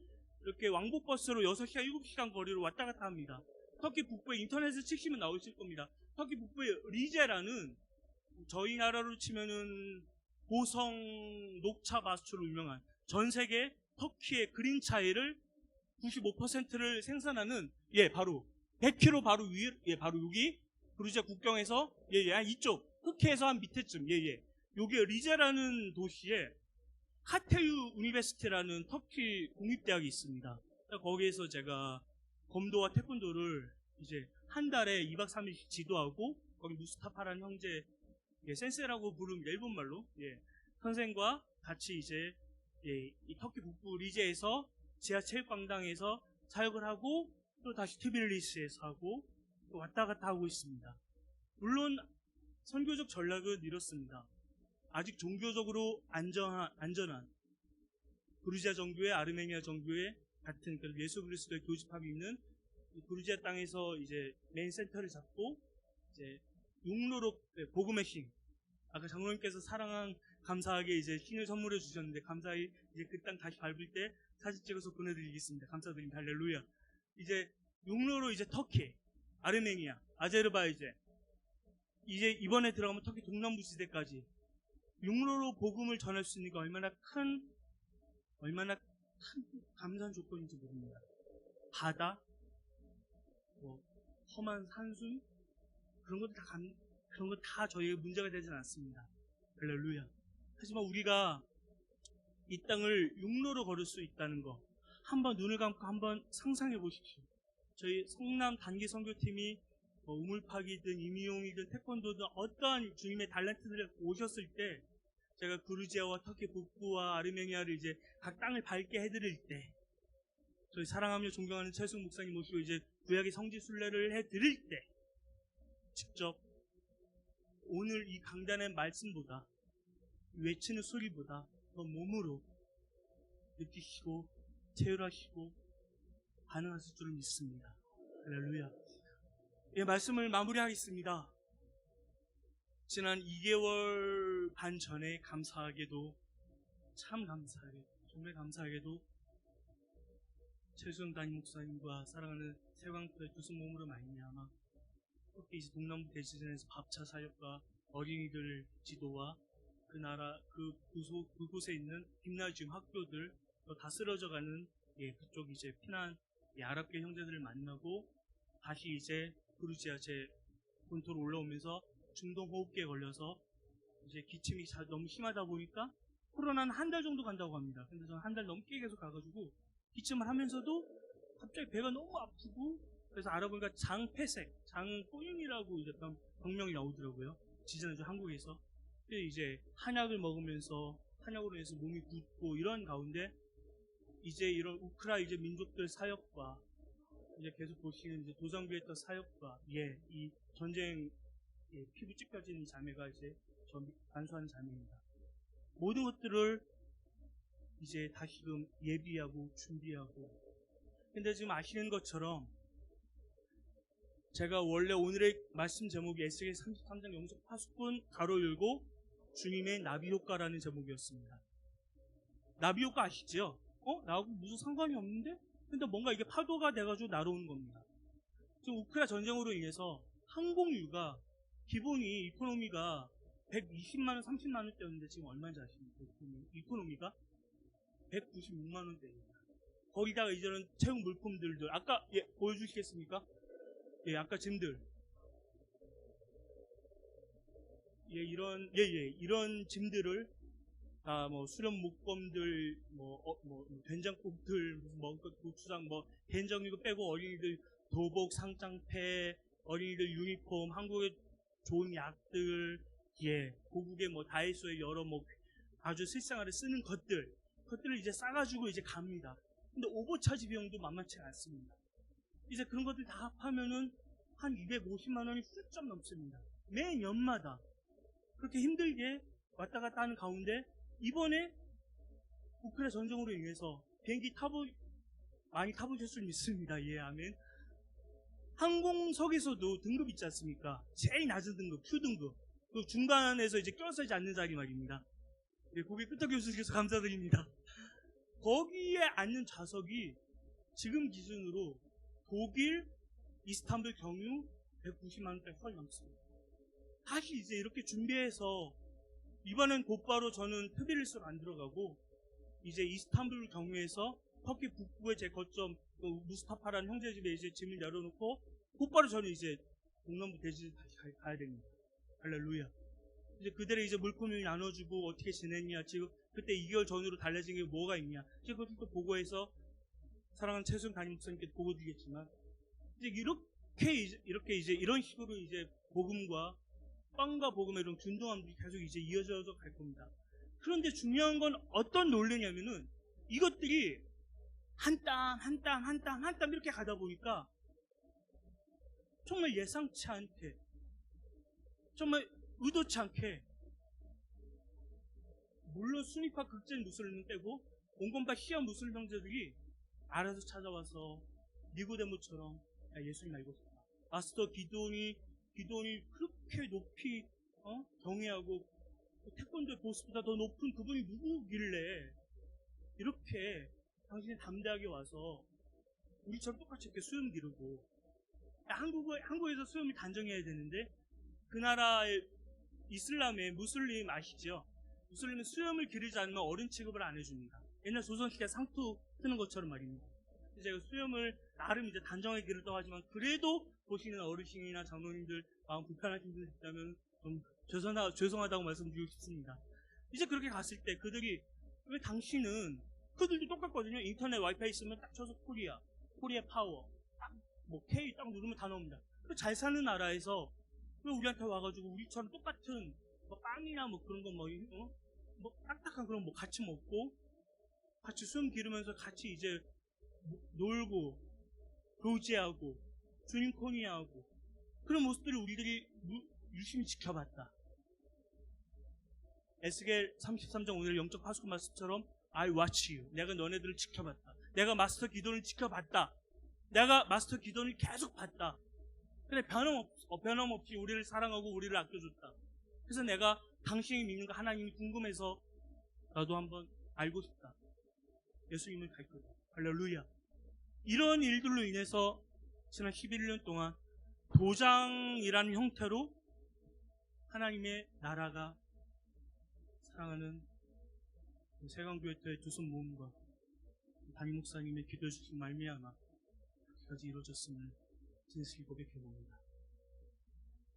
이렇게 왕복버스로 6시간, 7시간 거리로 왔다 갔다 합니다. 터키 북부에 인터넷을 치시면 나오실 겁니다. 터키 북부의 리제라는 저희 나라로 치면은 고성 녹차 마수로 유명한 전 세계 터키의 그린차이를 95%를 생산하는 바로 100km 바로 위에 바로 여기 그루지아 국경에서 이쪽 흑해에서 한 밑에쯤 여기 리제라는 도시에 카테유 우니베시티라는 터키 공립대학이 있습니다. 거기에서 제가 검도와 태권도를 이제 한 달에 2박 3일씩 지도하고 거기 무스타파라는 형제 센세라고 부르는 일본말로 선생과 같이 이제 이 터키 북부 리제에서 지하체육광장에서 사역을 하고 또 다시 티빌리시에서 하고 또 왔다 갔다 하고 있습니다. 물론 선교적 전략은 이렇습니다. 아직 종교적으로 안전한 그루지아 정교회, 아르메니아 정교회 같은 그런 예수 그리스도의 교집합이 있는 그루지아 땅에서 이제 메인 센터를 잡고 이제 육로로 복음의 신, 아까 장로님께서 사랑한 감사하게 이제 신을 선물해 주셨는데 감사히 이제 그 땅 다시 밟을 때 사진 찍어서 보내드리겠습니다. 감사드립니다. 할렐루야. 이제 육로로 이제 터키, 아르메니아, 아제르바이잔, 이제 이번에 들어가면 터키 동남부 지대까지 육로로 복음을 전할 수 있는 게 얼마나 큰 감사한 조건인지 모릅니다. 바다, 험한 산순 그런 것 다 저희의 문제가 되진 않습니다. 할렐루야. 하지만 우리가 이 땅을 육로로 걸을 수 있다는 거 한번 눈을 감고 한번 상상해 보십시오. 저희 성남 단기 선교팀이 우물파기든 임이용이든 태권도든 어떠한 주님의 달란트들을 오셨을 때 제가 그루지아와 터키 북부와 아르메니아를 이제 각 땅을 밟게 해드릴 때 저희 사랑하며 존경하는 최승 목사님 모시고 이제 구약의 성지 순례를 해드릴 때 직접 오늘 이 강단의 말씀보다 외치는 소리보다 더 몸으로 느끼시고 체휼하시고 반응하실 줄을 믿습니다. 할렐루야. 말씀을 마무리하겠습니다. 지난 2개월 반 전에 감사하게도 정말 감사하게도 최수영 담임 목사님과 사랑하는 세광교회 교수 몸으로 말미암아 특히 이제 동남부 대지진에서 밥차 사역과 어린이들 지도와 그 나라 그곳에 있는 김나지움 학교들 다 쓰러져가는 그쪽 이제 피난 아랍계 형제들을 만나고 다시 이제 그루지아 제 본토로 올라오면서 중동 호흡기에 걸려서 이제 기침이 너무 심하다 보니까 코로나는 한 달 정도 간다고 합니다. 근데 저는 한 달 넘게 계속 가가지고 기침을 하면서도 갑자기 배가 너무 아프고 그래서 알아보니까 장폐색, 장포윤이라고 이제 병명이 나오더라고요. 지지난주 한국에서. 이제 한약을 먹으면서 한약으로 해서 몸이 굳고 이런 가운데 이제 이런 이제 민족들 사역과 이제 계속 보시는 이제 도장교했던 사역과 이 전쟁 피부 찢겨지는 자매가 이제 반수하는 자매입니다. 모든 것들을 이제 다시금 예비하고 준비하고 근데 지금 아시는 것처럼 제가 원래 오늘의 말씀 제목이 에스겔 33장 영적 파수꾼 가로 열고 주님의 나비 효과라는 제목이었습니다. 나비 효과 아시죠? 나하고 무슨 상관이 없는데? 근데 뭔가 이게 파도가 돼가지고 날아오는 겁니다. 지금 우크라 전쟁으로 인해서 항공유가 기본이 이코노미가 120만원, 30만원대였는데 지금 얼마인지 아십니까? 이코노미가 196만원대입니다. 거기다가 이제는 채용 물품들도 아까 보여주시겠습니까? 아까 짐들 이런 짐들을 다 수렵 목검들 된장국들 무슨 먹을 것 고추장 된장이고 빼고 어린이들 도복 상장패 어린이들 유니폼 한국의 좋은 약들 고국의 다이소의 여러 아주 실생활에 쓰는 것들을 이제 싸가지고 이제 갑니다. 근데 오버차지 비용도 만만치 않습니다. 이제 그런 것들 다 합하면은 한 250만 원이 훌쩍 넘습니다. 매 년마다 그렇게 힘들게 왔다 갔다 하는 가운데 이번에 우크라이나 전쟁으로 인해서 비행기 많이 타보셨을 줄 믿습니다. 아멘. 항공석에서도 등급 있지 않습니까? 제일 낮은 등급, Q등급. 그 중간에서 이제 껴서 있지 않는 자리 말입니다. 네, 고개 끄덕여 주셔서 감사드립니다. 거기에 앉는 좌석이 지금 기준으로 독일 이스탄불 경유 190만 원대 훨 넘습니다. 다시 이제 이렇게 준비해서 이번엔 곧바로 저는 트빌리스로 안 들어가고 이제 이스탄불 경유에서 터키 북부의 제 거점 무스타파라는 형제집에 이제 짐을 내려놓고 곧바로 저는 이제 동남부 대지를 다시 가야 됩니다. 할렐루야. 이제 그들의 이제 물품을 나눠주고 어떻게 지냈냐, 지금 그때 2개월 전으로 달라진 게 뭐가 있냐, 이제 그것도 또 보고해서 사랑하는 최수영 담임 목사님께 보고 드리겠지만, 이제 이렇게 이제 이런 식으로 이제 복음과 빵과 복음의 이런 균등함들이 계속 이제 이어져 갈 겁니다. 그런데 중요한 건 어떤 논리냐면은 이것들이 한 땀 이렇게 가다 보니까 정말 예상치 않게, 정말 의도치 않게, 물론 순위파 극진 무슬림 떼고 온건파 시아 무슬림 형제들이 알아서 찾아와서 니고데모처럼 예수님 알고 싶다. 마스터 기도원이 그렇게 높이 경외하고 태권도의 보스보다 더 높은 그분이 누구길래 이렇게 당신이 담대하게 와서 우리처럼 똑같이 이렇게 수염 기르고, 한국에서 수염이 단정해야 되는데 그 나라의 이슬람의 무슬림 아시죠? 무슬림은 수염을 기르지 않으면 어른 취급을 안 해줍니다. 옛날 조선시대 상투 쓰는 것처럼 말입니다. 제가 수염을 나름 이제 단정하게 기르다고 하지만 그래도 보시는 어르신이나 장로님들 마음 불편하신 분들 있다면 좀 죄송하다고 말씀드리고 싶습니다. 이제 그렇게 갔을 때 그들이, 왜 당신은, 그들도 똑같거든요. 인터넷 와이파이 있으면 딱 쳐서 코리아 파워 뭐 K 딱 누르면 다 나옵니다. 잘 사는 나라에서 왜 우리한테 와가지고 우리처럼 똑같은 뭐 빵이나 뭐 그런 거 뭐 딱딱한 그런 뭐 같이 먹고 같이 수염 기르면서 같이 이제 놀고 교제하고 주님 코니하고 그런 모습들을 우리들이 유심히 지켜봤다. 에스겔 33장 오늘 영적 파수꾼 말씀처럼 I watch you. 내가 너네들을 지켜봤다. 내가 마스터 기도를 지켜봤다. 내가 마스터 기도를 계속 봤다. 그래, 변함없이 우리를 사랑하고 우리를 아껴줬다. 그래서 내가 당신이 믿는 거 하나님이 궁금해서 나도 한번 알고 싶다. 예수님을 갈 거다. 할렐루야. 이런 일들로 인해서 지난 11년 동안 도장이라는 형태로 하나님의 나라가 사랑하는 세강교회의 두손 모임과 담임 목사님의 기도해 주신 말미암아 그렇게까지 이루어졌음을 진실히 고백해 봅니다.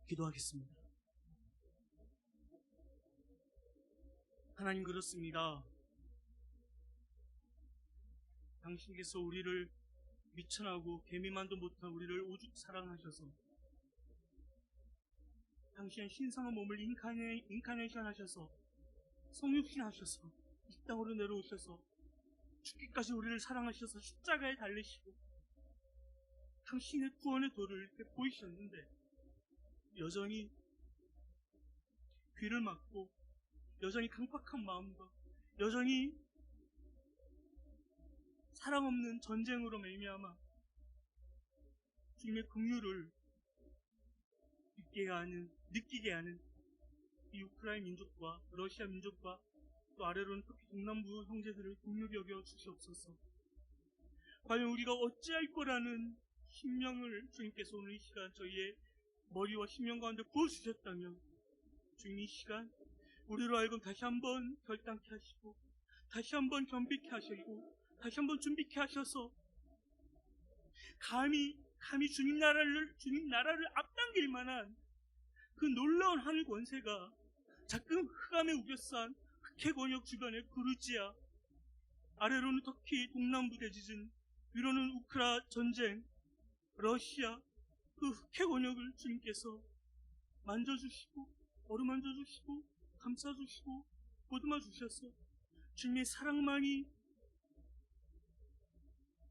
기도하겠습니다. 하나님, 그렇습니다. 당신께서 우리를 미천하고 개미만도 못한 우리를 오죽 사랑하셔서 당신의 신성한 몸을 인카네이션 하셔서 성육신 하셔서 이 땅으로 내려오셔서 죽기까지 우리를 사랑하셔서 십자가에 달리시고 당신의 구원의 도를 이렇게 보이셨는데 여전히 귀를 막고 여전히 강팍한 마음과 여전히 사랑 없는 전쟁으로 말미암아 주님의 긍휼을 느끼게 하는 이 우크라이나 민족과 러시아 민족과 또 아래로는 특히 동남부 형제들을 긍휼히 여겨 주시옵소서. 과연 우리가 어찌할 거라는 심령을 주님께서 오늘 이 시간 저희의 머리와 심령 가운데 부어주셨다면 주님 이 시간 우리로 하여금 다시 한번 결단케 하시고 다시 한번 겸비케 하시고 다시 한번 준비케 하셔서 감히 주님 나라를 앞당길 만한 그 놀라운 하늘 권세가 자꾸 흑암에 우겨싼 흑해 권역 주변의 그루지아, 아래로는 터키 동남부 대지진, 위로는 우크라 전쟁, 러시아 그 흑해 권역을 주님께서 만져주시고 어루만져주시고 감싸주시고 보듬어 주셔서 주님의 사랑만이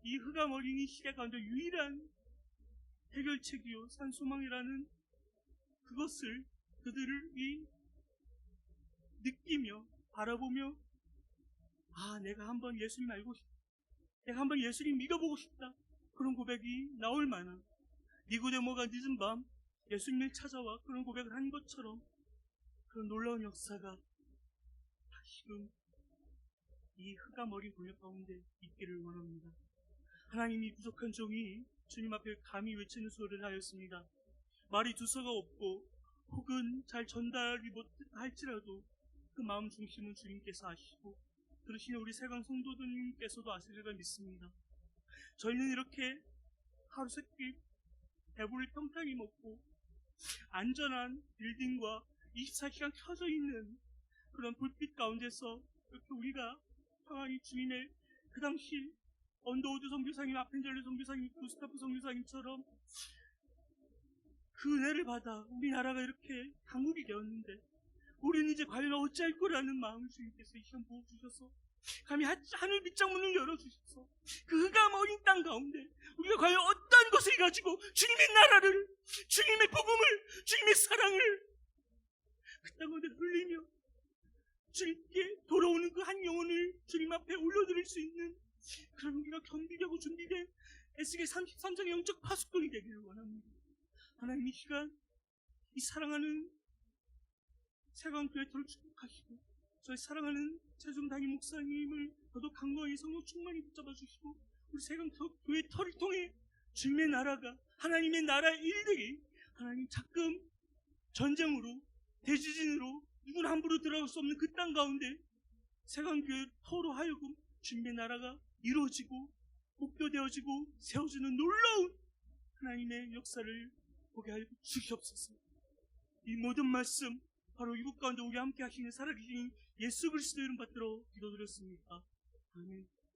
이 흑암 어린이 시대 가운데 유일한 해결책이요 산소망이라는 그것을 그들이 느끼며 바라보며 내가 한번 예수님 알고 싶다. 내가 한번 예수님 믿어보고 싶다. 그런 고백이 나올 만한 니고데모가 늦은 밤 예수님을 찾아와 그런 고백을 한 것처럼 그런 놀라운 역사가 다시 지금 이 흑암 어린 권력 가운데 있기를 원합니다. 하나님이 부족한 종이 주님 앞에 감히 외치는 소리를 하였습니다. 말이 두서가 없고 혹은 잘 전달이 못할지라도 그 마음 중심은 주님께서 아시고 들으시는 우리 세강 성도들님께서도 아시리라 믿습니다. 저희는 이렇게 하루 세끼 배부를 평탄히 먹고 안전한 빌딩과 24시간 켜져 있는 그런 불빛 가운데서 이렇게 우리가 평안히 주님의 그 당시 언더우드 선교사님, 아펜젤리 선교사님, 구스타프 선교사님처럼 그 은혜를 받아 우리나라가 이렇게 강국이 되었는데 우리는 이제 과연 어찌할 거라는 마음을 주님께서 이 시간 부어주셔서 감히 하늘 밑장문을 열어주셔서 그 흑암 어린 땅 가운데 우리가 과연 어떤 것을 가지고 주님의 나라를, 주님의 복음을, 주님의 사랑을 그 땅 가운데 흘리며 주님께 돌아오는 그 한 영혼을 주님 앞에 올려드릴 수 있는 그런 우리가 겸비되고 준비된 에스겔 33장의 영적 파수꾼이 되기를 원합니다. 하나님 이 시간 이 사랑하는 세강교회터를 축복하시고 저희 사랑하는 최종 담임 목사님을 더더욱 강건히 성령 충만히 붙잡아 주시고 우리 세강교회 터를 통해 주님의 나라가 하나님의 나라의 일들이 하나님 자금 전쟁으로 대지진으로 누구나 함부로 들어갈 수 없는 그 땅 가운데 세강교회 터로 하여금 주님의 나라가 이루어지고 목표되어지고 세워지는 놀라운 하나님의 역사를 보게 하여 주시옵소서. 이 모든 말씀 바로 이곳 가운데 우리 함께 하시는 살아계신 예수 그리스도 이름 받들어 기도드렸습니다. 아멘.